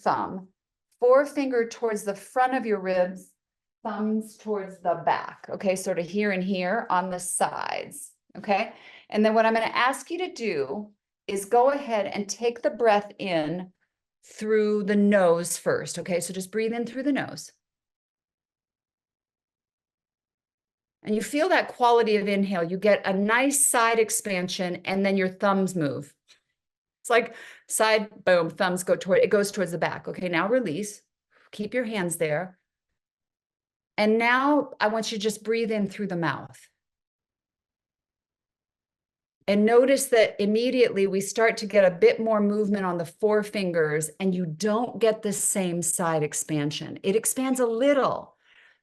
towards the front of your ribs, thumbs towards the back. Okay, sort of here and here on the sides. Okay, and then what I'm gonna ask you to do is go ahead and take the breath in through the nose first. Okay, so just breathe in through the nose. And you feel that quality of inhale. You get a nice side expansion, and then your thumbs move. It's like side, boom, thumbs it goes towards the back. Okay, now release. Keep your hands there. And now I want you to just breathe in through the mouth. And notice that immediately we start to get a bit more movement on the forefingers, and you don't get the same side expansion. It expands a little,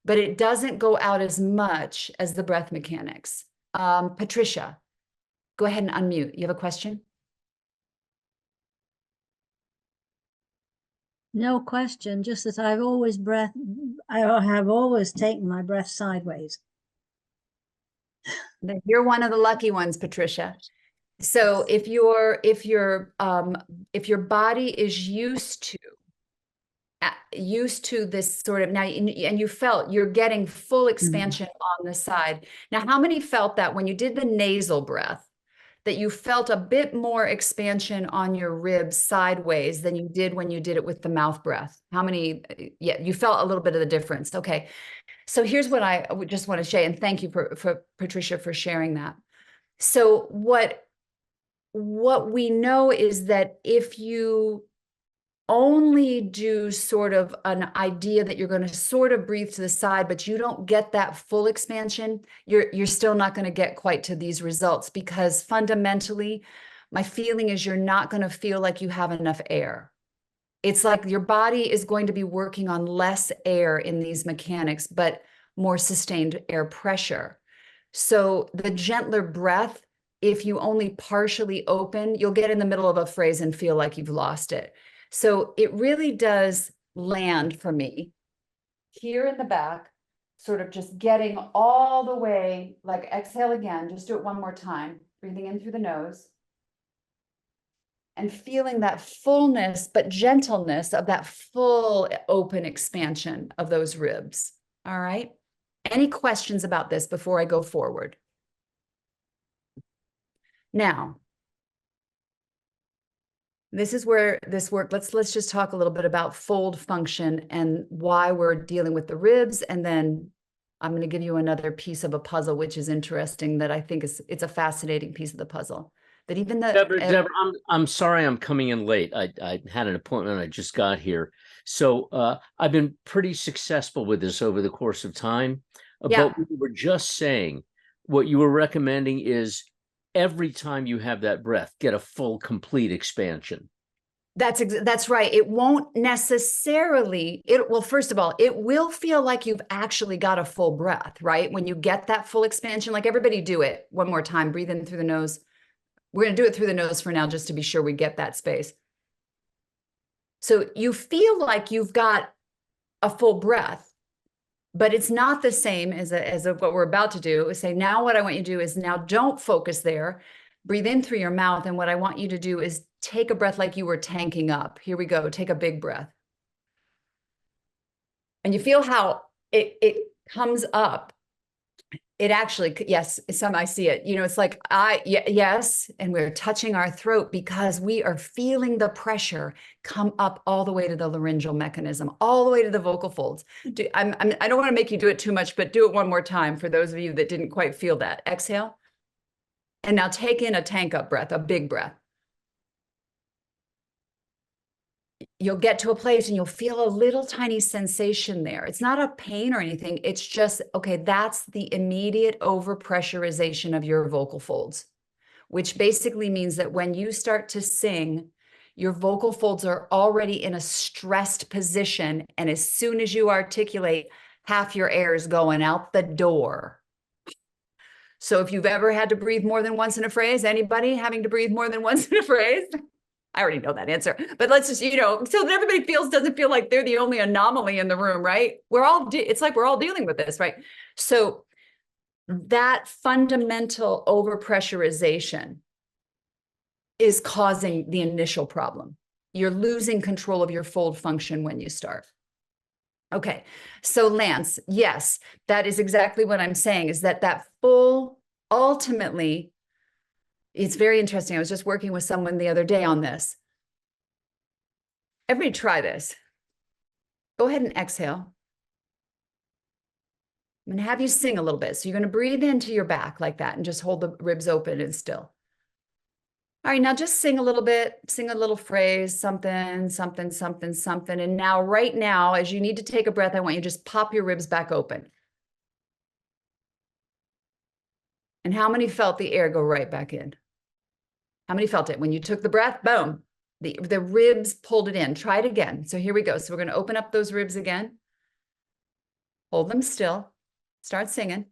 but it doesn't go out as much as the breath mechanics. Patricia, go ahead and unmute. You have a question? No question, just that I have always taken my breath sideways. You're one of the lucky ones, Patricia. So if your body is used to this sort of, now, and you felt you're getting full expansion on the side. Now, how many felt that when you did the nasal breath, that you felt a bit more expansion on your ribs sideways than you did when you did it with the mouth breath? How many? Yeah, you felt a little bit of the difference. Okay. So here's what I would just want to say, and thank you for Patricia for sharing that. So what we know is that if you only do sort of an idea that you're going to sort of breathe to the side, but you don't get that full expansion, you're still not going to get quite to these results, because fundamentally, my feeling is you're not going to feel like you have enough air. It's like your body is going to be working on less air in these mechanics, but more sustained air pressure. So the gentler breath, if you only partially open, you'll get in the middle of a phrase and feel like you've lost it. So it really does land for me here in the back, sort of just getting all the way, like exhale again, just do it one more time, breathing in through the nose and feeling that fullness, but gentleness of that full open expansion of those ribs. All right. Any questions about this before I go forward? Now, this is where this work, let's just talk a little bit about fold function and why we're dealing with the ribs, and then I'm going to give you another piece of a puzzle, which is interesting, that I think it's a fascinating piece of the puzzle. That even the Deborah, I'm sorry I'm coming in late. I had an appointment. I just got here. So I've been pretty successful with this over the course of time. Yeah. But we were just saying what you were recommending is every time you have that breath, get a full, complete expansion. That's right. It won't necessarily, well, first of all, it will feel like you've actually got a full breath, right? When you get that full expansion, like everybody do it one more time, breathe in through the nose. We're going to do it through the nose for now, just to be sure we get that space. So you feel like you've got a full breath, but it's not the same as what we're about to do. Say, now what I want you to do is, now don't focus there. Breathe in through your mouth. And what I want you to do is take a breath like you were tanking up. Here we go. Take a big breath. And you feel how it comes up. It actually, yes, some I see it. You know, it's like, yes, and we're touching our throat because we are feeling the pressure come up all the way to the laryngeal mechanism, all the way to the vocal folds. I don't want to make you do it too much, but do it one more time for those of you that didn't quite feel that. Exhale. And now take in a tank up breath, a big breath. You'll get to a place and you'll feel a little tiny sensation there. It's not a pain or anything. It's just, okay, that's the immediate overpressurization of your vocal folds, which basically means that when you start to sing, your vocal folds are already in a stressed position. And as soon as you articulate, half your air is going out the door. So if you've ever had to breathe more than once in a phrase, anybody having to breathe more than once in a phrase? I already know that answer, but let's just, so that everybody doesn't feel like they're the only anomaly in the room, right? It's like we're all dealing with this, right? So that fundamental overpressurization is causing the initial problem. You're losing control of your fold function when you start. Okay, so Lance, yes, that is exactly what I'm saying, is that full, ultimately, it's very interesting. I was just working with someone the other day on this. Everybody try this. Go ahead and exhale. I'm going to have you sing a little bit. So you're going to breathe into your back like that and just hold the ribs open and still. All right, now just sing a little bit, sing a little phrase, something, something, something, something. And now, right now, as you need to take a breath, I want you to just pop your ribs back open. And how many felt the air go right back in? How many felt it? When you took the breath, boom, the ribs pulled it in. Try it again. So here we go. So we're going to open up those ribs again. Hold them still. Start singing.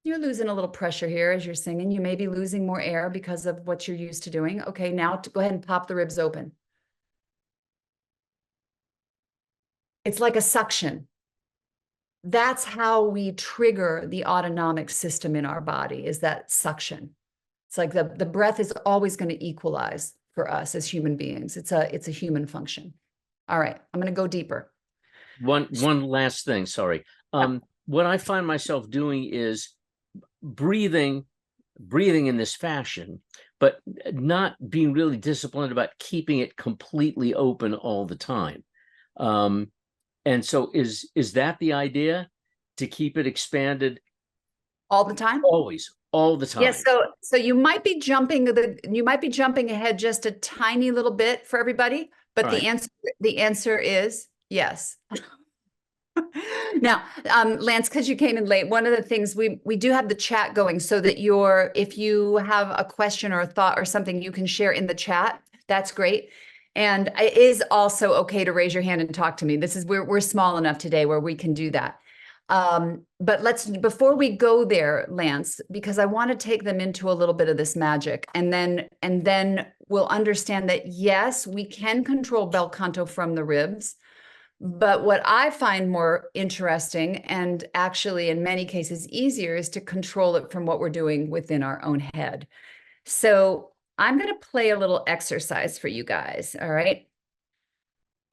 You're losing a little pressure here as you're singing. You may be losing more air because of what you're used to doing. Okay, now go ahead and pop the ribs open. It's like a suction. That's how we trigger the autonomic system in our body, is that suction. It's like the breath is always going to equalize for us as human beings. It's a human function. All right, I'm going to go deeper. One last thing, sorry. What I find myself doing is breathing in this fashion, but not being really disciplined about keeping it completely open all the time. And so is that the idea, to keep it expanded all the time? Always, all the time. Yes. So you might be jumping ahead just a tiny little bit for everybody, but right. The answer is yes. Now, Lance, because you came in late, one of the things we do have the chat going, so that if you have a question or a thought or something, you can share in the chat. That's great. And it is also okay to raise your hand and talk to me. We're small enough today where we can do that. But before we go there, Lance, because I want to take them into a little bit of this magic, and then we'll understand that yes, we can control bel canto from the ribs. But what I find more interesting, and actually in many cases easier, is to control it from what we're doing within our own head. So I'm going to play a little exercise for you guys. All right.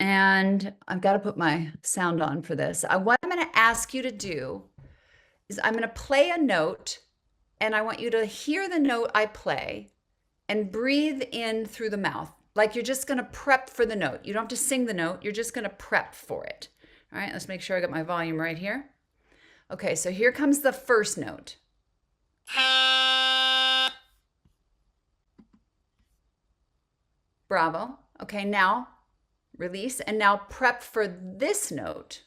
And I've got to put my sound on for this. What I'm going to ask you to do is I'm going to play a note, and I want you to hear the note I play and breathe in through the mouth. Like you're just going to prep for the note. You don't have to sing the note. You're just going to prep for it. All right, let's make sure I got my volume right here. Okay, so here comes the first note. Bravo. Okay, now release, and now prep for this note.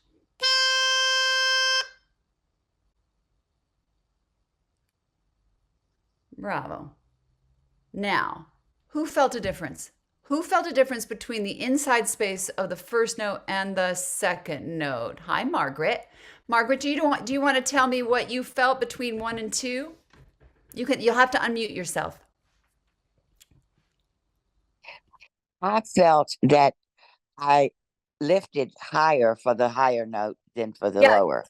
Bravo. Now, who felt a difference? Who felt a difference between the inside space of the first note and the second note? Hi, Margaret. Margaret, do you want to tell me what you felt between 1 and 2? You'll have to unmute yourself. I felt that I lifted higher for the higher note than for the lower.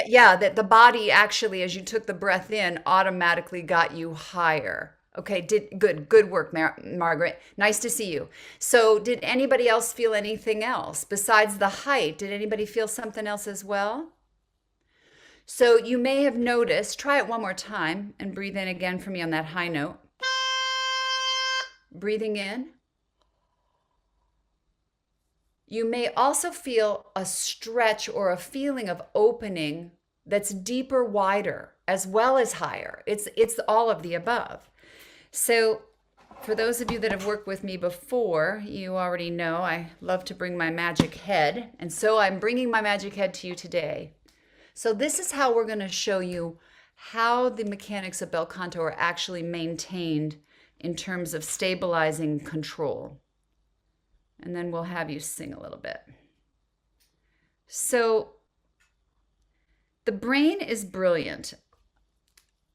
Yeah, that the body actually, as you took the breath in, automatically got you higher. Okay, good work, Margaret. Nice to see you. So did anybody else feel anything else besides the height? Did anybody feel something else as well? So you may have noticed, try it one more time and breathe in again for me on that high note. Breathing in. You may also feel a stretch or a feeling of opening that's deeper, wider, as well as higher. It's all of the above. So for those of you that have worked with me before, you already know I love to bring my magic head. And so I'm bringing my magic head to you today. So this is how we're going to show you how the mechanics of bel canto are actually maintained in terms of stabilizing control. And then we'll have you sing a little bit. So the brain is brilliant.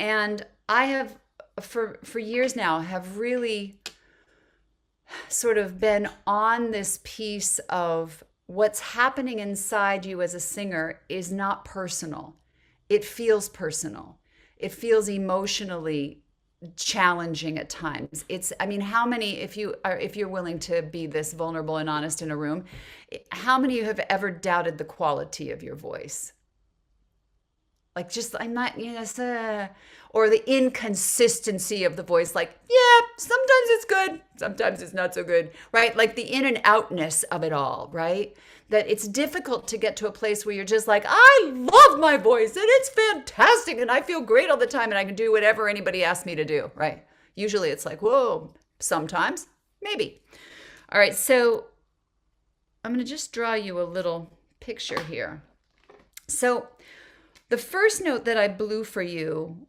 And I have, for years now, have really sort of been on this piece of what's happening inside you as a singer is not personal. It feels personal. It feels emotionally challenging at times. I mean, how many, if you're willing to be this vulnerable and honest in a room, how many of you have ever doubted the quality of your voice? Like, just, I'm not, or the inconsistency of the voice, like, yeah, sometimes it's good, sometimes it's not so good, right? Like the in and outness of it all, right? That it's difficult to get to a place where you're just like, I love my voice and it's fantastic and I feel great all the time and I can do whatever anybody asks me to do, right? Usually it's like, whoa, sometimes, maybe. All right, so I'm going to just draw you a little picture here. So the first note that I blew for you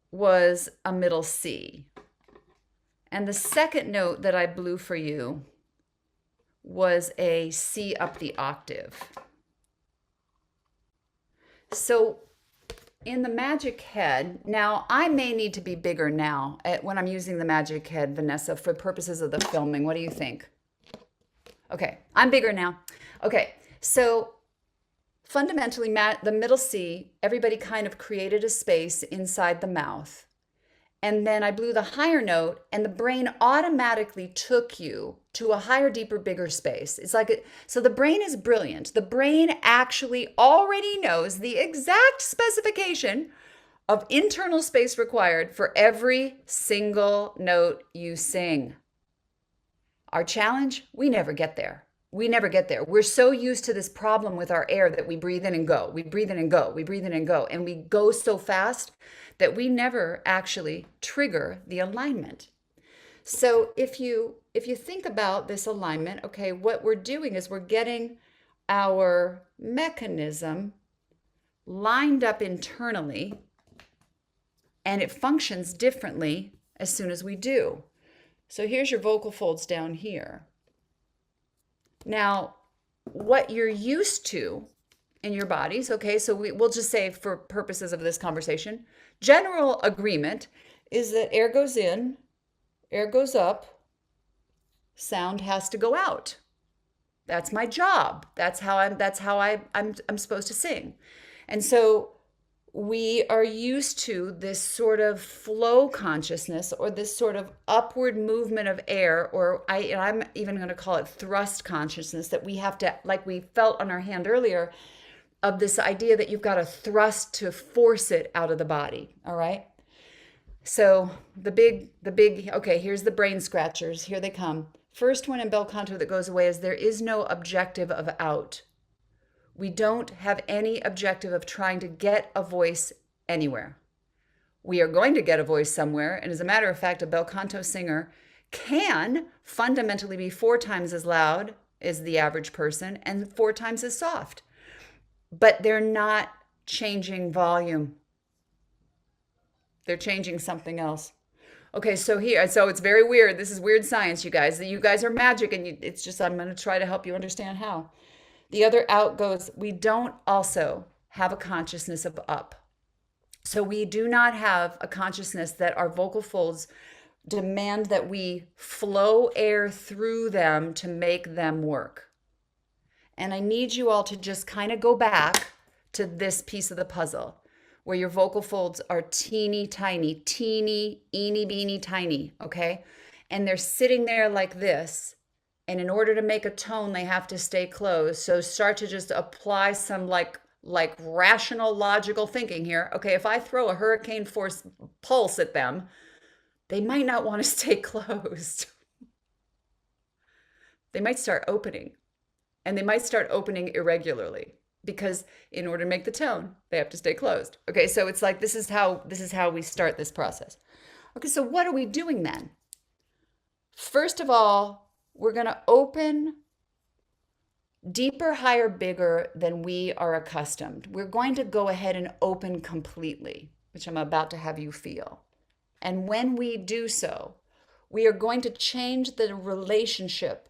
was a middle C. And the second note that I blew for you was a C up the octave. So in the magic head, now I may need to be bigger now when I'm using the magic head, Vanessa, for purposes of the filming. What do you think? Okay, I'm bigger now. Okay, so fundamentally, the middle C, everybody kind of created a space inside the mouth. And then I blew the higher note and the brain automatically took you to a higher, deeper, bigger space. It's like, so the brain is brilliant. The brain actually already knows the exact specification of internal space required for every single note you sing. Our challenge, we never get there. We never get there. We're so used to this problem with our air that we breathe in and go. We breathe in and go. We breathe in and go. And we go so fast that we never actually trigger the alignment. So if you think about this alignment, okay, what we're doing is we're getting our mechanism lined up internally, and it functions differently as soon as we do. So here's your vocal folds down here. Now, what you're used to in your bodies, okay, so we'll just say for purposes of this conversation, general agreement is that air goes in, air goes up, sound has to go out. That's my job. That's how I'm supposed to sing. And so we are used to this sort of flow consciousness or this sort of upward movement of air, or I'm even going to call it thrust consciousness, that we have to, like we felt on our hand earlier, of this idea that you've got to thrust to force it out of the body, all right? So the big, okay, here's the brain scratchers. Here they come. First one in bel canto that goes away is there is no objective of out. We don't have any objective of trying to get a voice anywhere. We are going to get a voice somewhere. And as a matter of fact, a bel canto singer can fundamentally be 4 times as loud as the average person and 4 times as soft. But they're not changing volume. They're changing something else. Okay, so it's very weird. This is weird science, you guys. You guys are magic, and it's just, I'm going to try to help you understand how. The other out goes, we don't also have a consciousness of up. So we do not have a consciousness that our vocal folds demand that we flow air through them to make them work. And I need you all to just kind of go back to this piece of the puzzle where your vocal folds are teeny tiny, teeny, eeny, beeny, tiny, okay? And they're sitting there like this. And in order to make a tone, they have to stay closed. So start to just apply some like rational, logical thinking here. Okay, if I throw a hurricane force pulse at them, they might not want to stay closed. They might start opening. And they might start opening irregularly because in order to make the tone, they have to stay closed. Okay, so it's like this is how we start this process. Okay, so what are we doing then? First of all, we're going to open deeper, higher, bigger than we are accustomed. We're going to go ahead and open completely, which I'm about to have you feel. And when we do so, we are going to change the relationship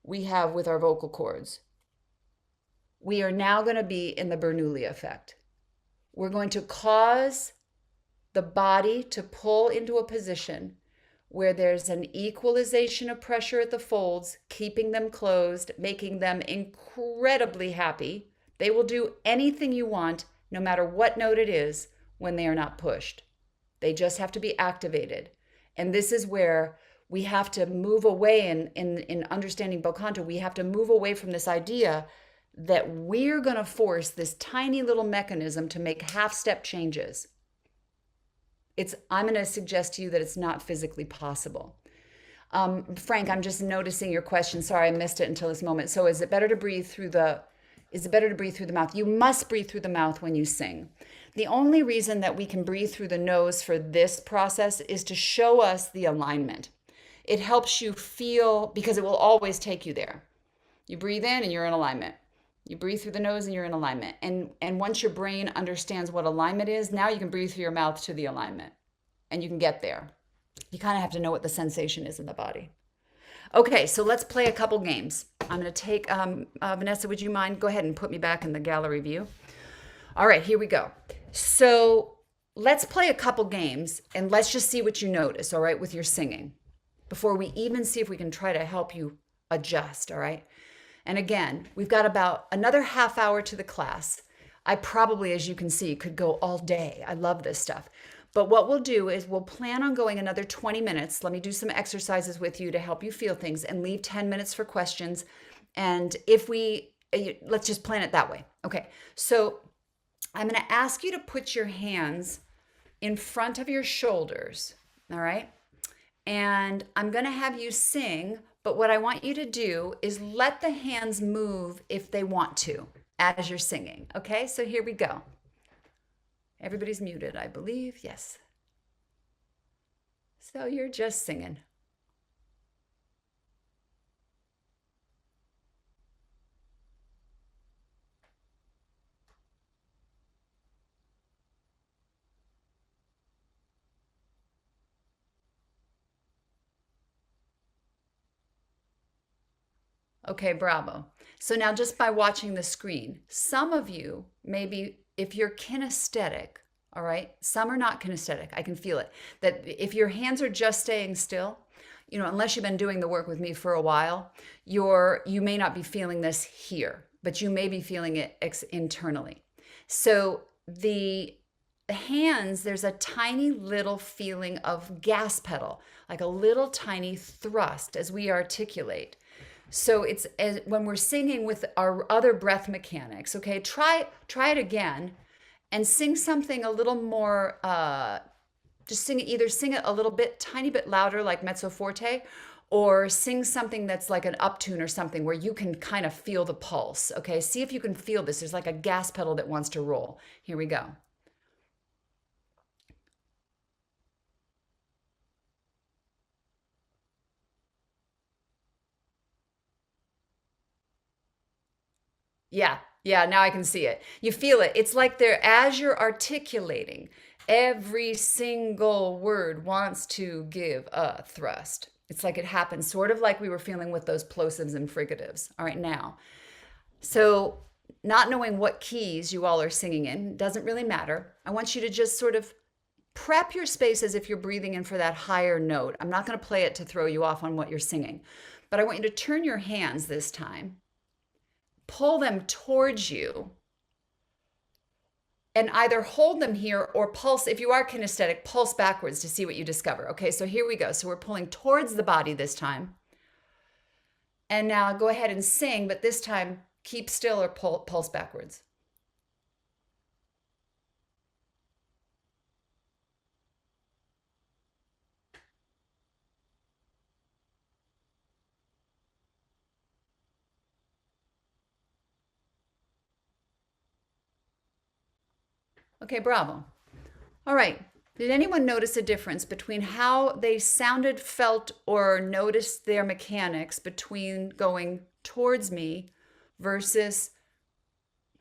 we have with our vocal cords. We are now going to be in the Bernoulli effect. We're going to cause the body to pull into a position where there's an equalization of pressure at the folds, keeping them closed, making them incredibly happy. They will do anything you want, no matter what note it is, when they are not pushed. They just have to be activated. And this is where we have to move away in understanding bel canto. We have to move away from this idea that we're going to force this tiny little mechanism to make half-step changes. I'm going to suggest to you that it's not physically possible. Frank, I'm just noticing your question. Sorry, I missed it until this moment. So is it better to breathe through the mouth? You must breathe through the mouth when you sing. The only reason that we can breathe through the nose for this process is to show us the alignment. It helps you feel, because it will always take you there. You breathe in and you're in alignment. You breathe through the nose and you're in alignment. And once your brain understands what alignment is, now you can breathe through your mouth to the alignment. And you can get there. You kind of have to know what the sensation is in the body. Okay, so let's play a couple games. I'm going to take, Vanessa, would you mind? Go ahead and put me back in the gallery view. All right, here we go. So let's play a couple games and let's just see what you notice, all right, with your singing, before we even see if we can try to help you adjust, all right? And again, we've got about another half hour to the class. I probably, as you can see, could go all day. I love this stuff. But what we'll do is we'll plan on going another 20 minutes. Let me do some exercises with you to help you feel things and leave 10 minutes for questions. And let's just plan it that way. Okay, so I'm going to ask you to put your hands in front of your shoulders, all right? And I'm going to have you sing. But what I want you to do is let the hands move if they want to as you're singing. Okay, so here we go. Everybody's muted, I believe. Yes. So you're just singing. Okay, bravo. So now just by watching the screen, some of you, maybe if you're kinesthetic, all right, some are not kinesthetic, I can feel it, that if your hands are just staying still, unless you've been doing the work with me for a while, you may not be feeling this here, but you may be feeling it internally. So the hands, there's a tiny little feeling of gas pedal, like a little tiny thrust as we articulate. So it's when we're singing with our other breath mechanics, okay, try it again and sing something a little more Just sing it, either sing it a little bit, tiny bit louder, like mezzo forte, or sing something that's like an uptune or something where you can kind of feel the pulse. Okay, see if you can feel this. There's like a gas pedal that wants to roll. Here we go. Yeah, yeah, now I can see it. You feel it. It's like they're, as you're articulating, every single word wants to give a thrust. It's like it happens, sort of like we were feeling with those plosives and fricatives. All right, now. So, not knowing what keys you all are singing in doesn't really matter. I want you to just sort of prep your space as if you're breathing in for that higher note. I'm not going to play it to throw you off on what you're singing, but I want you to turn your hands this time, pull them towards you, and either hold them here or pulse. If you are kinesthetic, pulse backwards to see what you discover. Okay, so here we go. So we're pulling towards the body this time. And now go ahead and sing, but this time keep still or pulse backwards. Okay, bravo. All right. Did anyone notice a difference between how they sounded, felt, or noticed their mechanics between going towards me versus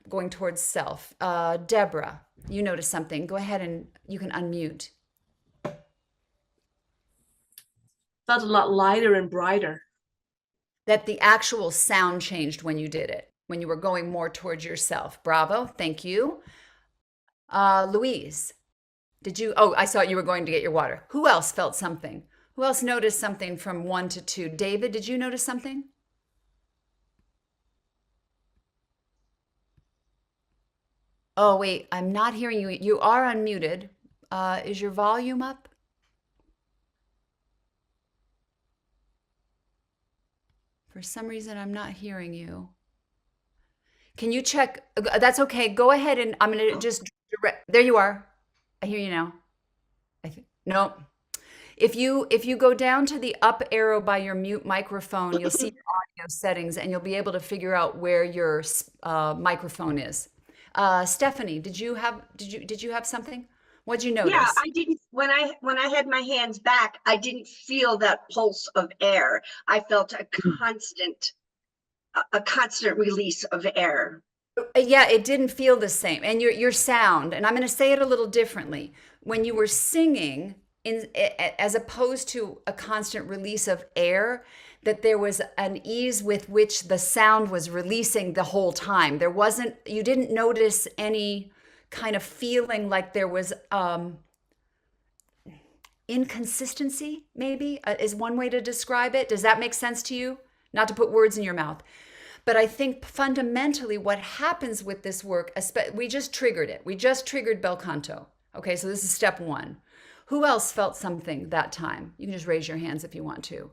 going towards self? Debra, you noticed something. Go ahead and you can unmute. Felt a lot lighter and brighter. That the actual sound changed when you did it, when you were going more towards yourself. Bravo. Thank you. Louise, did you? Oh, I saw you were going to get your water. Who else felt something? Who else noticed something from 1 to 2? David, did you notice something? Oh, wait, I'm not hearing you. You are unmuted. Is your volume up? For some reason, I'm not hearing you. Can you check? That's okay. Go ahead and I'm going to just there you are. I hear you now. No. If you go down to the up arrow by your mute microphone, you'll see your audio settings and you'll be able to figure out where your microphone is. Stephanie, did you have something? What'd you notice? Yeah, I didn't when I had my hands back, I didn't feel that pulse of air. I felt a constant release of air. Yeah, it didn't feel the same. And your sound, and I'm going to say it a little differently. When you were singing, as opposed to a constant release of air, that there was an ease with which the sound was releasing the whole time. You didn't notice any kind of feeling like there was inconsistency, maybe, is one way to describe it. Does that make sense to you? Not to put words in your mouth. But I think fundamentally what happens with this work, we just triggered it. We just triggered bel canto. Okay, so this is step 1. Who else felt something that time? You can just raise your hands if you want to.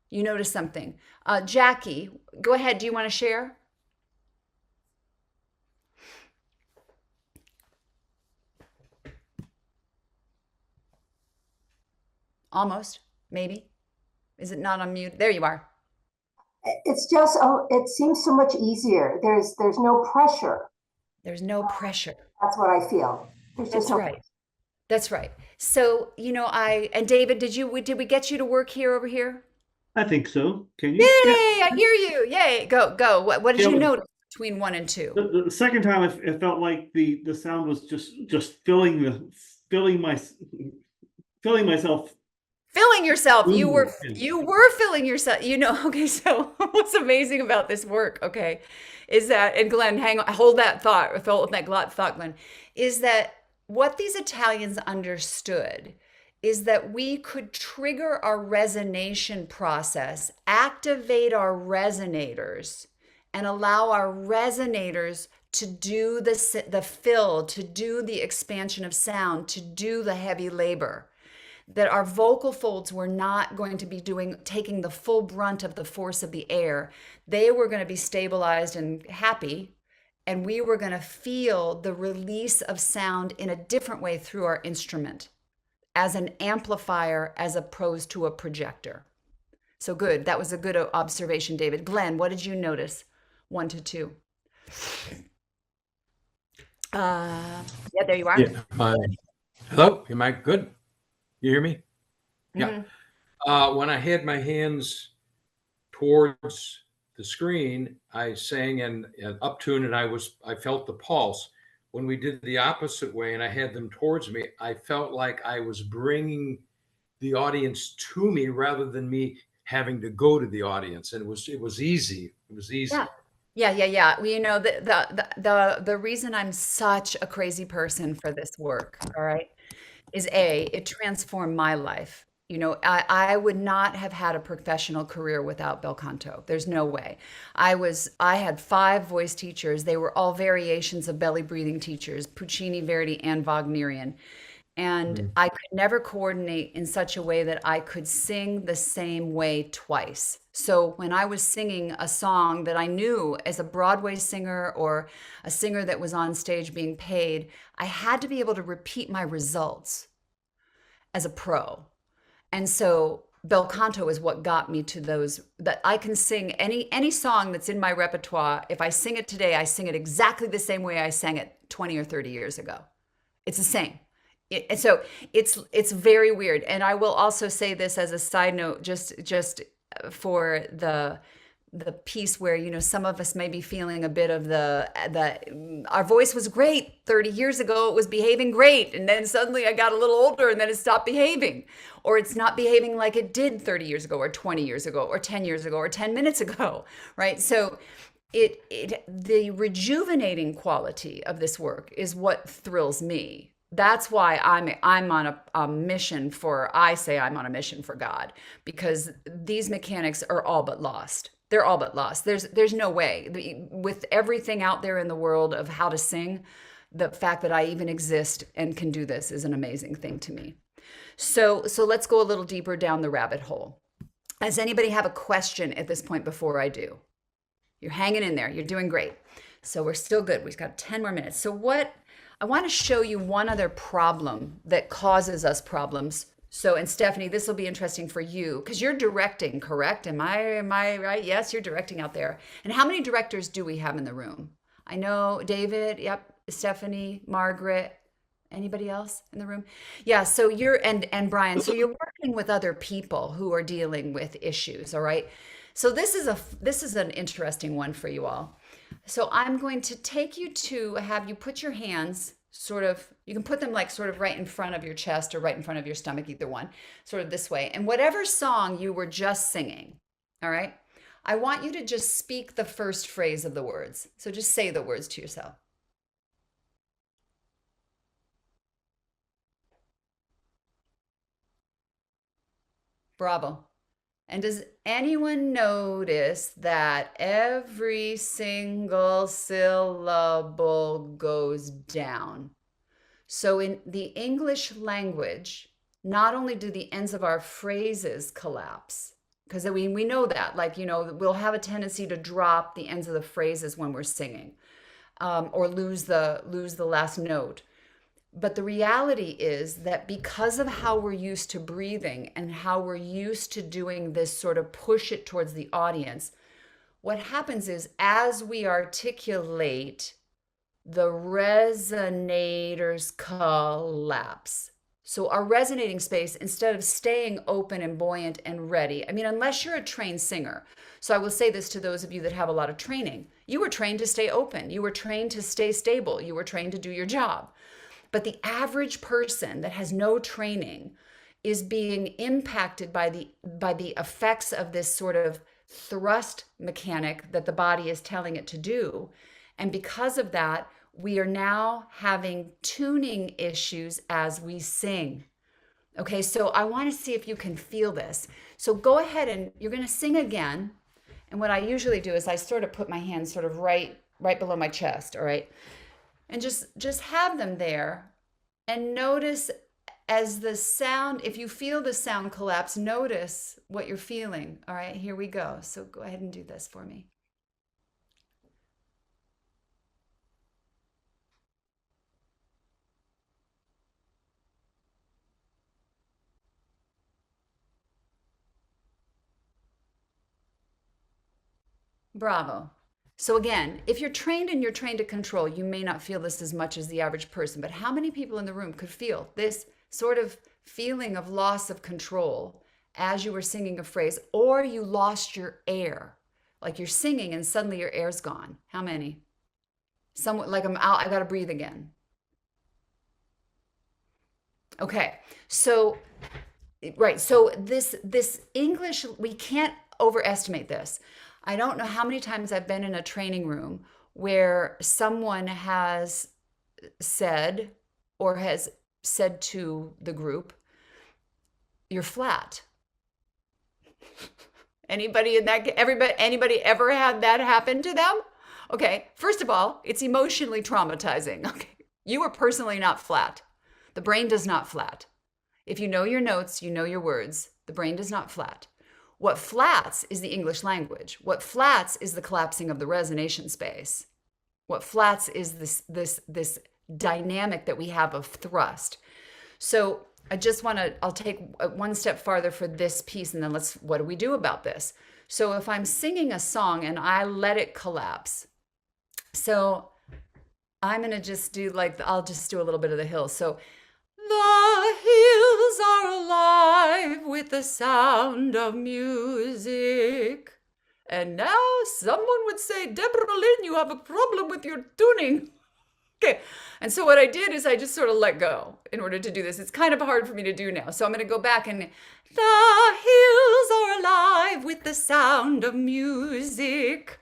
You noticed something. Jackie, go ahead. Do you want to share? Almost, maybe. Is it not on mute? There you are. It's just, it seems so much easier. There's no pressure. There's no pressure. That's what I feel. That's right. That's right. So, and David, did we get you to work here over here? I think so. Can you? Yay, I hear you. Yay, go. What did you notice between 1 and 2? The second time, it felt like the sound was just filling myself. Filling yourself. Ooh, you were filling yourself. Okay, so what's amazing about this work, okay, is that, and Glenn, hold that thought, Glenn, is that what these Italians understood is that we could trigger our resonation process, activate our resonators, and allow our resonators to do the fill, to do the expansion of sound, to do the heavy labor. That our vocal folds were not going to be taking the full brunt of the force of the air. They were going to be stabilized and happy, and we were going to feel the release of sound in a different way through our instrument. as an amplifier as opposed to a projector. So good. That was a good observation, David. Glenn, what did you notice? 1 to 2. Yeah, there you are. Yeah. Hello, am I good? You hear me? Yeah. Mhm. When I had my hands towards the screen, I sang an up tune, and I felt the pulse. When we did the opposite way, and I had them towards me, I felt like I was bringing the audience to me rather than me having to go to the audience. And it was easy. It was easy. Yeah. Yeah. Well, you know, the reason I'm such a crazy person for this work, all right, is it transformed my life. You know, I would not have had a professional career without bel canto. There's no way. I had 5 voice teachers. They were all variations of belly breathing teachers, Puccini, Verdi, and Wagnerian. And I could never coordinate in such a way that I could sing the same way twice. So when I was singing a song that I knew as a Broadway singer or a singer that was on stage being paid, I had to be able to repeat my results as a pro. And so bel canto is what got me to those, that I can sing any song that's in my repertoire. If I sing it today, I sing it exactly the same way I sang it 20 or 30 years ago. It's the same. And so it's very weird. And I will also say this as a side note, just for the piece where, you know, some of us may be feeling a bit of our voice was great 30 years ago, it was behaving great, and then suddenly I got a little older and then it stopped behaving, or it's not behaving like it did 30 years ago or 20 years ago or 10 years ago or 10 minutes ago, right? So the rejuvenating quality of this work is what thrills me. That's why I'm on a mission I say I'm on a mission for God, because these mechanics are all but lost. They're all but lost. There's no way, with everything out there in the world of how to sing, the fact that I even exist and can do this is an amazing thing to me. So let's go a little deeper down the rabbit hole. Does anybody have a question at this point before I do? You're hanging in there. You're doing great. So we're still good. We've got 10 more minutes. So I want to show you one other problem that causes us problems. So, and Stephanie, this will be interesting for you because you're directing, correct? Am I right? Yes, you're directing out there. And how many directors do we have in the room? I know David, yep, Stephanie, Margaret, anybody else in the room? Yeah, so and Brian, so you're working with other people who are dealing with issues, all right? So this is an interesting one for you all. So I'm going to take you to have you put your hands you can put them like sort of right in front of your chest or right in front of your stomach, either one, sort of this way. And whatever song you were just singing, all right, I want you to just speak the first phrase of the words. So just say the words to yourself. Bravo. And does anyone notice that every single syllable goes down? So in the English language, not only do the ends of our phrases collapse, because we know that, like, you know, we'll have a tendency to drop the ends of the phrases when we're singing, or lose the last note. But the reality is that because of how we're used to breathing and how we're used to doing this sort of push it towards the audience, what happens is as we articulate, the resonators collapse. So our resonating space, instead of staying open and buoyant and ready, I mean, unless you're a trained singer. So I will say this to those of you that have a lot of training. You were trained to stay open. You were trained to stay stable. You were trained to do your job. But the average person that has no training is being impacted by the effects of this sort of thrust mechanic that the body is telling it to do. And because of that, we are now having tuning issues as we sing. Okay, so I want to see if you can feel this. So go ahead and you're going to sing again. And what I usually do is I sort of put my hands sort of right below my chest, all right? And just have them there and notice as the sound, if you feel the sound collapse, notice what you're feeling. All right, here we go. So go ahead and do this for me. Bravo. So again, if you're trained and you're trained to control, you may not feel this as much as the average person, but how many people in the room could feel this sort of feeling of loss of control as you were singing a phrase, or you lost your air? Like you're singing and suddenly your air's gone. How many? Somewhat like I'm out, I gotta breathe again. Okay, so right, so this English, we can't overestimate this. I don't know how many times I've been in a training room where someone has said or has said to the group, "You're flat." Anybody in that, anybody ever had that happen to them? Okay, first of all, it's emotionally traumatizing. Okay, you are personally not flat. The brain does not flat. If you know your notes, you know your words. The brain does not flat. What flats is the English language. What flats is the collapsing of the resonation space. What flats is this dynamic that we have of thrust. So I just want to, I'll take one step farther for this piece, and then what do we do about this? So if I'm singing a song and I let it collapse, so I'm going to just do I'll just do a little bit of the hills. So the hills are alive with the sound of music. And now someone would say, "Debra, Lynn, you have a problem with your tuning." Okay. And so what I did is I just sort of let go in order to do this. It's kind of hard for me to do now. So I'm going to go back and the hills are alive with the sound of music.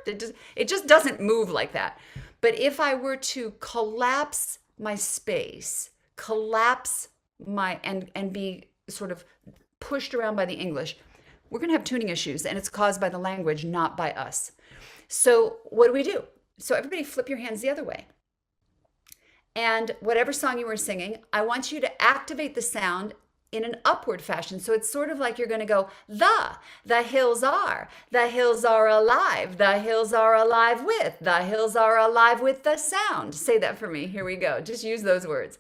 It just doesn't move like that. But if I were to collapse my space, collapse my, and be sort of pushed around by the English, we're going to have tuning issues, and it's caused by the language, not by us. So what do? So everybody flip your hands the other way. And whatever song you were singing, I want you to activate the sound in an upward fashion. So it's sort of like you're going to go, the hills are alive, the hills are alive with, the hills are alive with the sound. Say that for me. Here we go. Just use those words.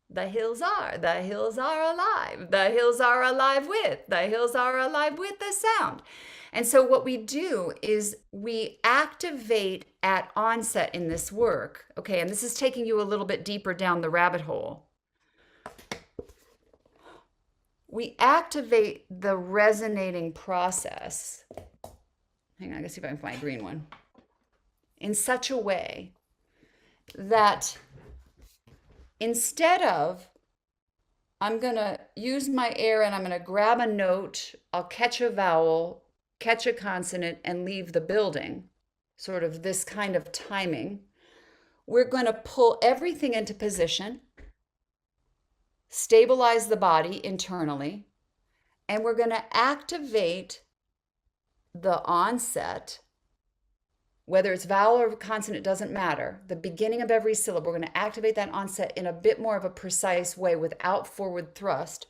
The hills are alive, the hills are alive with, the hills are alive with the sound. And so what we do is we activate at onset in this work, okay, and this is taking you a little bit deeper down the rabbit hole. We activate the resonating process. Hang on, I gotta see if I can find a green one. In such a way that instead of, I'm gonna use my air and I'm gonna grab a note, I'll catch a vowel, catch a consonant, and leave the building, sort of this kind of timing. We're going to pull everything into position, stabilize the body internally, and we're going to activate the onset, whether it's vowel or consonant, doesn't matter. The beginning of every syllable, we're going to activate that onset in a bit more of a precise way without forward thrust,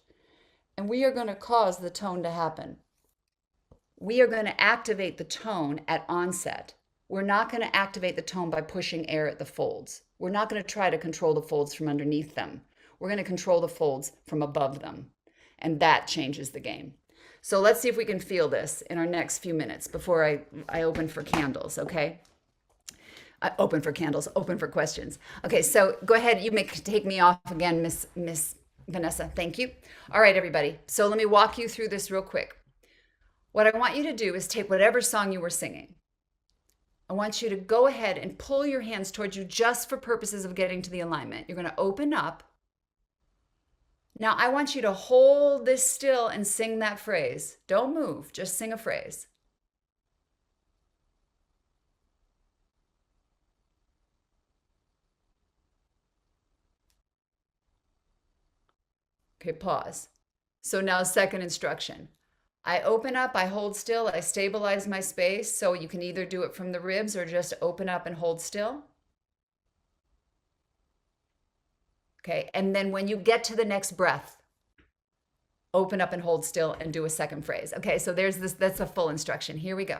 and we are going to cause the tone to happen. We are going to activate the tone at onset. We're not going to activate the tone by pushing air at the folds. We're not going to try to control the folds from underneath them. We're going to control the folds from above them. And that changes the game. So let's see if we can feel this in our next few minutes before I open for candles, okay? Open for candles, open for questions. Okay, so go ahead. You may take me off again, Miss Vanessa. Thank you. All right, everybody. So let me walk you through this real quick. What I want you to do is take whatever song you were singing. I want you to go ahead and pull your hands towards you just for purposes of getting to the alignment. You're going to open up. Now, I want you to hold this still and sing that phrase. Don't move, just sing a phrase. Okay, pause. So now second instruction. I open up, I hold still, I stabilize my space. So you can either do it from the ribs or just open up and hold still. Okay, and then when you get to the next breath, open up and hold still and do a second phrase. Okay, so there's this, that's a full instruction. Here we go.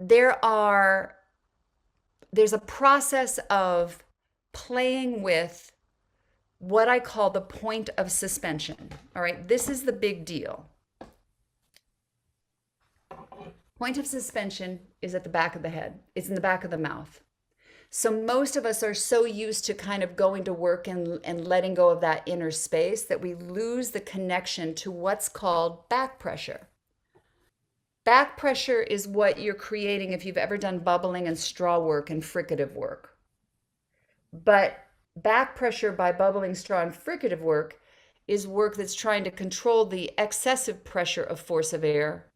there's a process of playing with what I call the point of suspension. All right, this is the big deal. Point of suspension is at the back of the head. It's in the back of the mouth. So most of us are so used to kind of going to work and letting go of that inner space that we lose the connection to what's called back pressure. Back pressure is what you're creating if you've ever done bubbling and straw work and fricative work. But back pressure by bubbling, straw, and fricative work is work that's trying to control the excessive pressure of force of air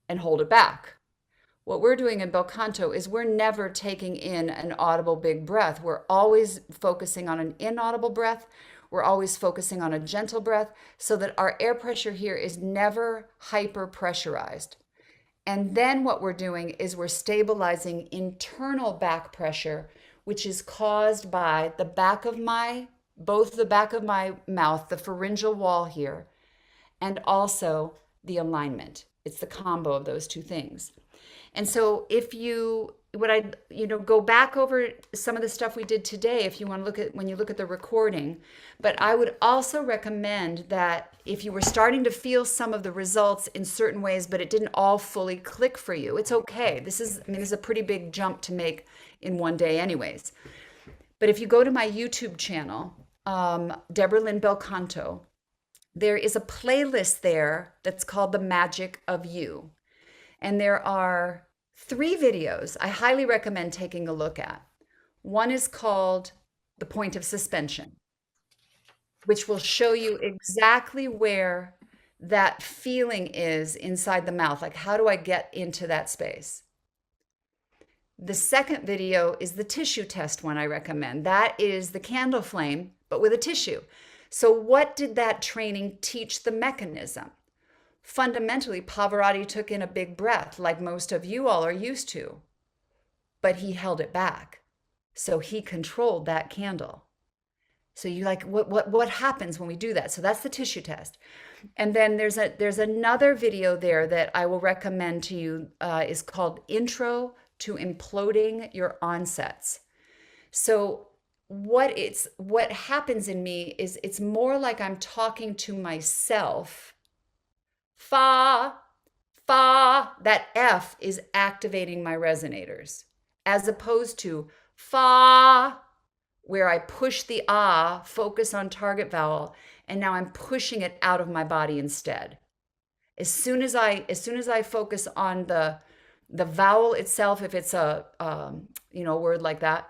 and hold it back. What we're doing in bel canto is we're never taking in an audible big breath. We're always focusing on an inaudible breath. We're always focusing on a gentle breath so that our air pressure here is never hyper pressurized. And then what we're doing is we're stabilizing internal back pressure, which is caused by the back of both the back of my mouth, the pharyngeal wall here, and also the alignment. It's the combo of those two things. And so if you, go back over some of the stuff we did today, if you want to look at, when you look at the recording, but I would also recommend that if you were starting to feel some of the results in certain ways, but it didn't all fully click for you, it's okay. This is a pretty big jump to make in one day anyways. But if you go to my YouTube channel, Debra Lynn Bel Canto, there is a playlist there that's called The Magic of You. And there are 3 videos I highly recommend taking a look at. One is called The Point of Suspension, which will show you exactly where that feeling is inside the mouth. Like, how do I get into that space? The second video is the tissue test one I recommend. That is the candle flame, but with a tissue. So what did that training teach the mechanism? Fundamentally, Pavarotti took in a big breath like most of you all are used to, but he held it back. So he controlled that candle. So you like, what happens when we do that? So that's the tissue test. And then there's another video there that I will recommend to you, is called Intro to Imploding Your Onsets. So what happens in me is it's more like I'm talking to myself. Fa, that F is activating my resonators, as opposed to fa, where I push the ah, focus on target vowel, and now I'm pushing it out of my body instead. As soon as I focus on the vowel itself, if it's a word like that,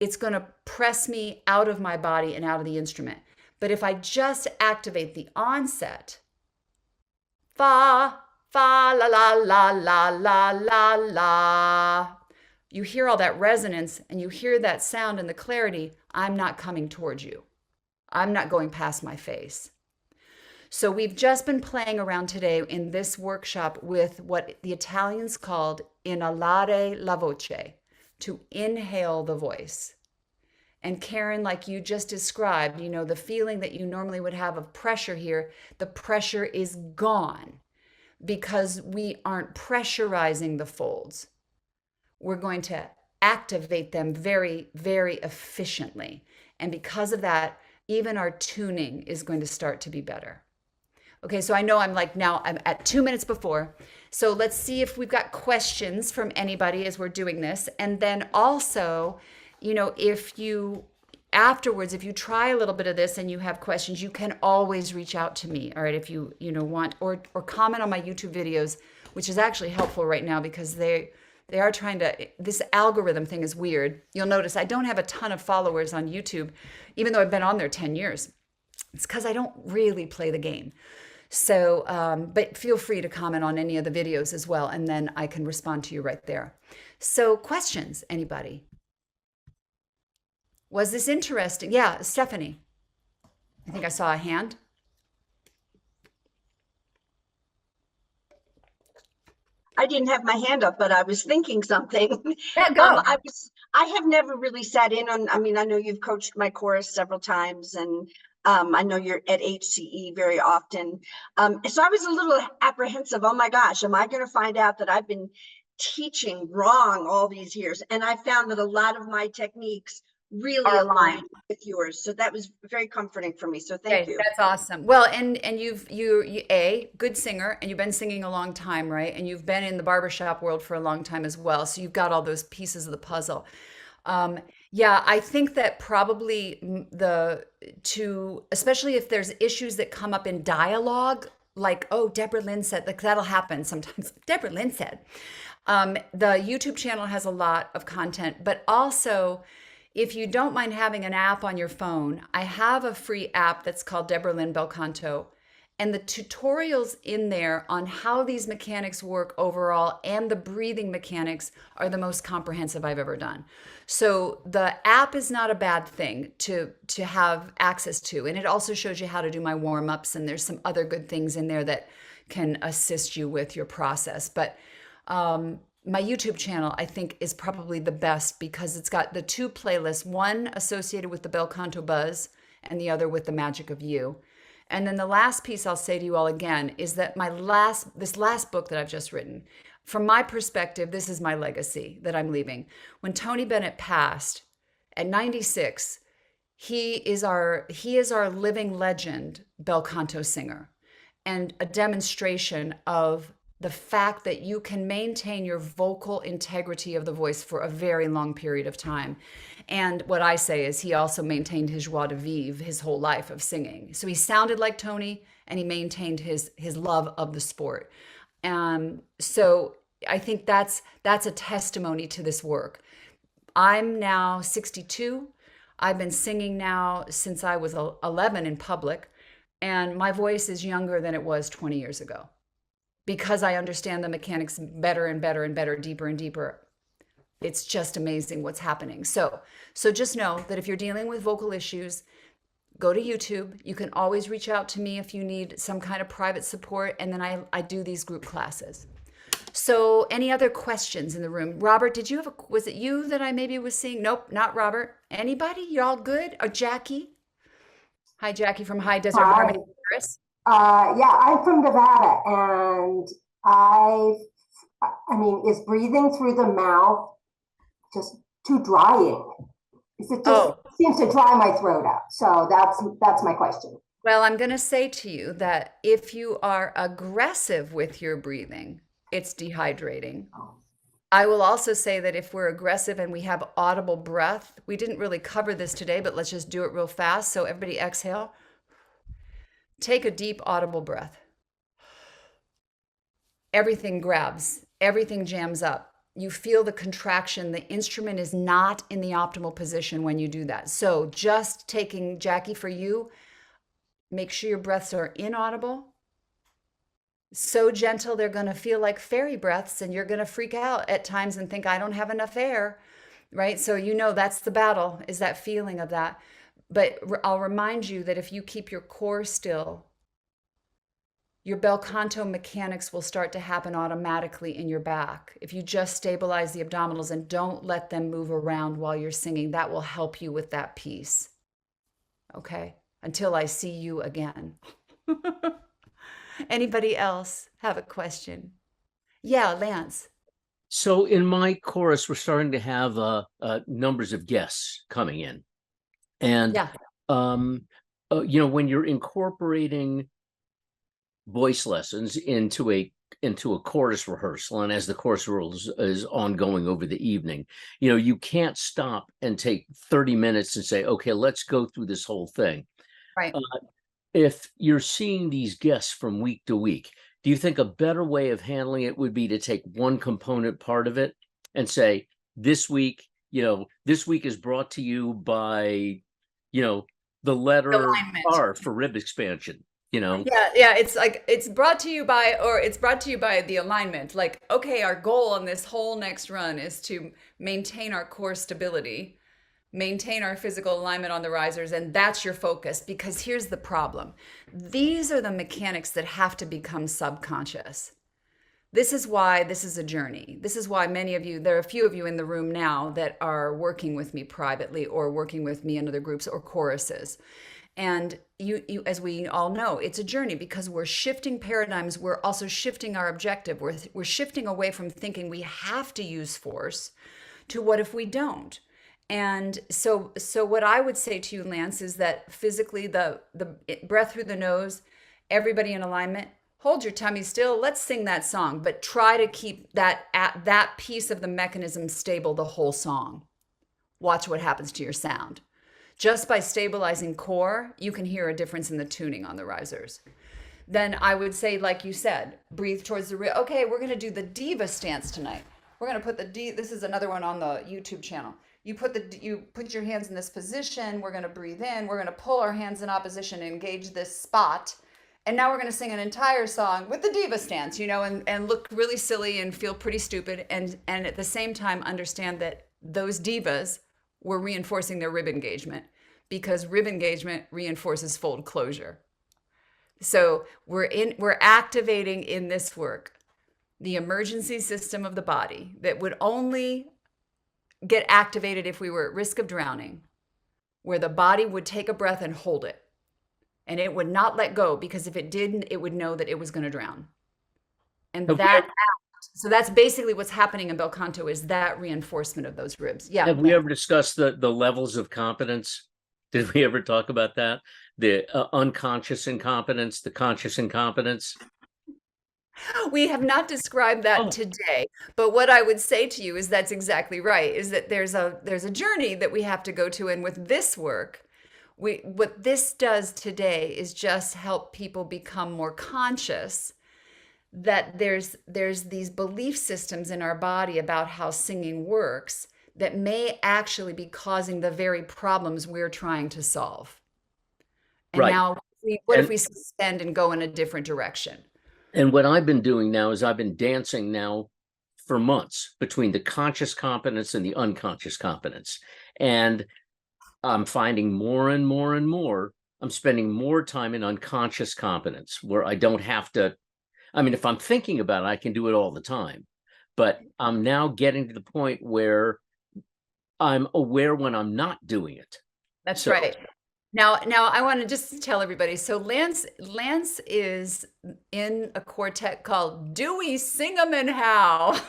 it's going to press me out of my body and out of the instrument. But if I just activate the onset, fa, fa, la, la, la, la, la, la, la, you hear all that resonance and you hear that sound and the clarity. I'm not coming towards you. I'm not going past my face. So we've just been playing around today in this workshop with what the Italians called inhalare la voce, to inhale the voice. And Karen, like you just described, the feeling that you normally would have of pressure here, the pressure is gone because we aren't pressurizing the folds. We're going to activate them very, very efficiently. And because of that, even our tuning is going to start to be better. Okay, so I know I'm at 2 minutes before. So let's see if we've got questions from anybody as we're doing this. And then also, if you try a little bit of this and you have questions, you can always reach out to me. All right, if you want, or comment on my YouTube videos, which is actually helpful right now because they are trying to, this algorithm thing is weird. You'll notice I don't have a ton of followers on YouTube, even though I've been on there 10 years. It's because I don't really play the game. So, but feel free to comment on any of the videos as well, and then I can respond to you right there. So questions, anybody? Was this interesting? Yeah, Stephanie. I think I saw a hand. I didn't have my hand up, but I was thinking something. Yeah, go. I have never really sat in on, I know you've coached my chorus several times, and I know you're at HCE very often. So I was a little apprehensive. Oh my gosh, am I going to find out that I've been teaching wrong all these years. And I found that a lot of my techniques really Are aligned aligned. with yours. So that was very comforting for me. So thank Okay, you. that's awesome. Well, and you a good singer, and you've been singing a long time, right? And you've been in the barbershop world for a long time as well. So you've got all those pieces of the puzzle. Um, yeah, I think that probably especially if there's issues that come up in dialogue, like, oh, Deborah Lynn said, like that'll happen sometimes. Deborah Lynn said. The YouTube channel has a lot of content, but also if you don't mind having an app on your phone, I have a free app that's called Debra Lynn Bel Canto. And the tutorials in there on how these mechanics work overall and the breathing mechanics are the most comprehensive I've ever done. So the app is not a bad thing to have access to. And it also shows you how to do my warm-ups, and there's some other good things in there that can assist you with your process. But my YouTube channel, I think, is probably the best because it's got the two playlists, one associated with the Bel Canto buzz and the other with the magic of you. And then the last piece I'll say to you all again is that this last book that I've just written, from my perspective, this is my legacy that I'm leaving. When Tony Bennett passed at 96, he is our living legend, Bel Canto singer, and a demonstration of the fact that you can maintain your vocal integrity of the voice for a very long period of time. And what I say is he also maintained his joie de vivre his whole life of singing. So he sounded like Tony, and he maintained his love of the sport. So I think that's a testimony to this work. I'm now 62. I've been singing now since I was 11 in public, and my voice is younger than it was 20 years ago, because I understand the mechanics better and better and better, deeper and deeper. It's just amazing what's happening. So just know that if you're dealing with vocal issues, go to YouTube. You can always reach out to me if you need some kind of private support. And then I do these group classes. So any other questions in the room? Robert, was it you that I maybe was seeing? Nope, not Robert. Anybody? You're all good? Or Jackie? Hi, Jackie from High Desert Harmony, Paris. Yeah, I'm from Nevada, and I mean, is breathing through the mouth just too drying? Is it just seems to dry my throat out? So that's my question. Well, I'm going to say to you that if you are aggressive with your breathing, it's dehydrating. I will also say that if we're aggressive and we have audible breath, we didn't really cover this today, but let's just do it real fast. So everybody exhale. Take a deep audible breath. Everything grabs, everything jams up. You feel the contraction. The instrument is not in the optimal position when you do that. So just taking, Jackie, for you, make sure your breaths are inaudible. So gentle, they're going to feel like fairy breaths, and you're going to freak out at times and think, I don't have enough air, right? So that's the battle, is that feeling of that. But I'll remind you that if you keep your core still, your Bel Canto mechanics will start to happen automatically in your back. If you just stabilize the abdominals and don't let them move around while you're singing, that will help you with that piece. Okay? Until I see you again. Anybody else have a question? Yeah, Lance. So in my chorus, we're starting to have numbers of guests coming in. And, yeah. When you're incorporating voice lessons into a chorus rehearsal, and as the chorus rehearsal is ongoing over the evening, you can't stop and take 30 minutes and say, okay, let's go through this whole thing. Right. If you're seeing these guests from week to week, do you think a better way of handling it would be to take one component part of it and say, this week is brought to you by, the letter R for rib expansion, Yeah, it's brought to you by the alignment. Like, okay, our goal on this whole next run is to maintain our core stability, maintain our physical alignment on the risers, and that's your focus. Because here's the problem. These are the mechanics that have to become subconscious. This is why this is a journey. This is why there are a few of you in the room now that are working with me privately or working with me in other groups or choruses. And as we all know, it's a journey because we're shifting paradigms. We're also shifting our objective. We're shifting away from thinking we have to use force to what if we don't? And so what I would say to you, Lance, is that physically the breath through the nose, everybody in alignment, hold your tummy still. Let's sing that song, but try to keep that piece of the mechanism stable the whole song. Watch what happens to your sound. Just by stabilizing core, you can hear a difference in the tuning on the risers. Then I would say, like you said, breathe towards the real. Okay, we're going to do the diva stance tonight. We're going to put this is another one on the YouTube channel. You put your hands in this position. We're going to breathe in. We're going to pull our hands in opposition and engage this spot. And now we're going to sing an entire song with the diva stance, and look really silly and feel pretty stupid. And at the same time, understand that those divas were reinforcing their rib engagement because rib engagement reinforces fold closure. So we're activating in this work the emergency system of the body that would only get activated if we were at risk of drowning, where the body would take a breath and hold it. And it would not let go, because if it didn't, it would know that it was going to drown. And so that's basically what's happening in bel canto, is that reinforcement of those ribs. Yeah. Have we ever discussed the levels of competence? Did we ever talk about that? The unconscious incompetence, the conscious incompetence? We have not described that today, but what I would say to you is that's exactly right, is that there's a journey that we have to go to. And with this work, what this does today is just help people become more conscious that there's these belief systems in our body about how singing works that may actually be causing the very problems we're trying to solve. And right. Now, what if we suspend and go in a different direction? And what I've been doing now is I've been dancing now for months between the conscious competence and the unconscious competence. And I'm finding more and more and more, I'm spending more time in unconscious competence, where I don't have to, if I'm thinking about it, I can do it all the time. But I'm now getting to the point where I'm aware when I'm not doing it. That's right. Now I want to just tell everybody. So Lance is in a quartet called Do We Sing 'Em and How?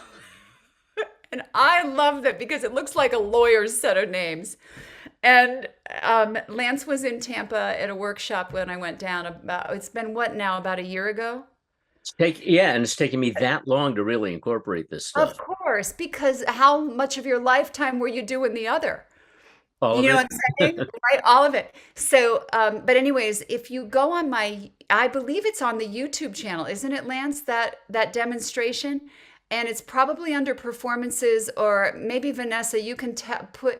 And I love that because it looks like a lawyer's set of names. And Lance was in Tampa at a workshop when I went down. It's been about a year ago? And it's taken me that long to really incorporate this stuff. Of course, because how much of your lifetime were you doing the other? All you know of it. What I'm saying? Right? All of it. So, but anyways, if you go on I believe it's on the YouTube channel, isn't it, Lance, that demonstration? And it's probably under performances, or maybe Vanessa, you can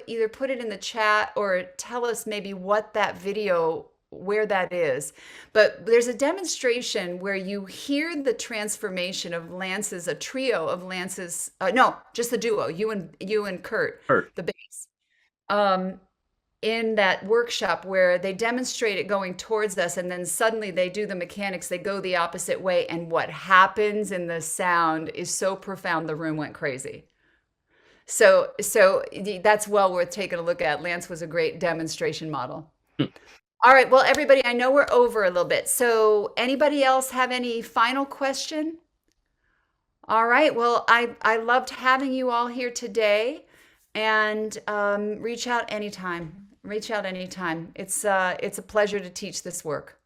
either put it in the chat or tell us maybe what that video, where that is. But there's a demonstration where you hear the transformation of a trio of Lance's, no, just the duo, you and Kurt. The bass. In that workshop where they demonstrate it going towards us, and then suddenly they do the mechanics, they go the opposite way, and what happens in the sound is so profound the room went crazy. So that's well worth taking a look at. Lance was a great demonstration model. All right, well, everybody, I know we're over a little bit, so anybody else have any final question? All right, well, I loved having you all here today. And reach out anytime. It's a pleasure to teach this work.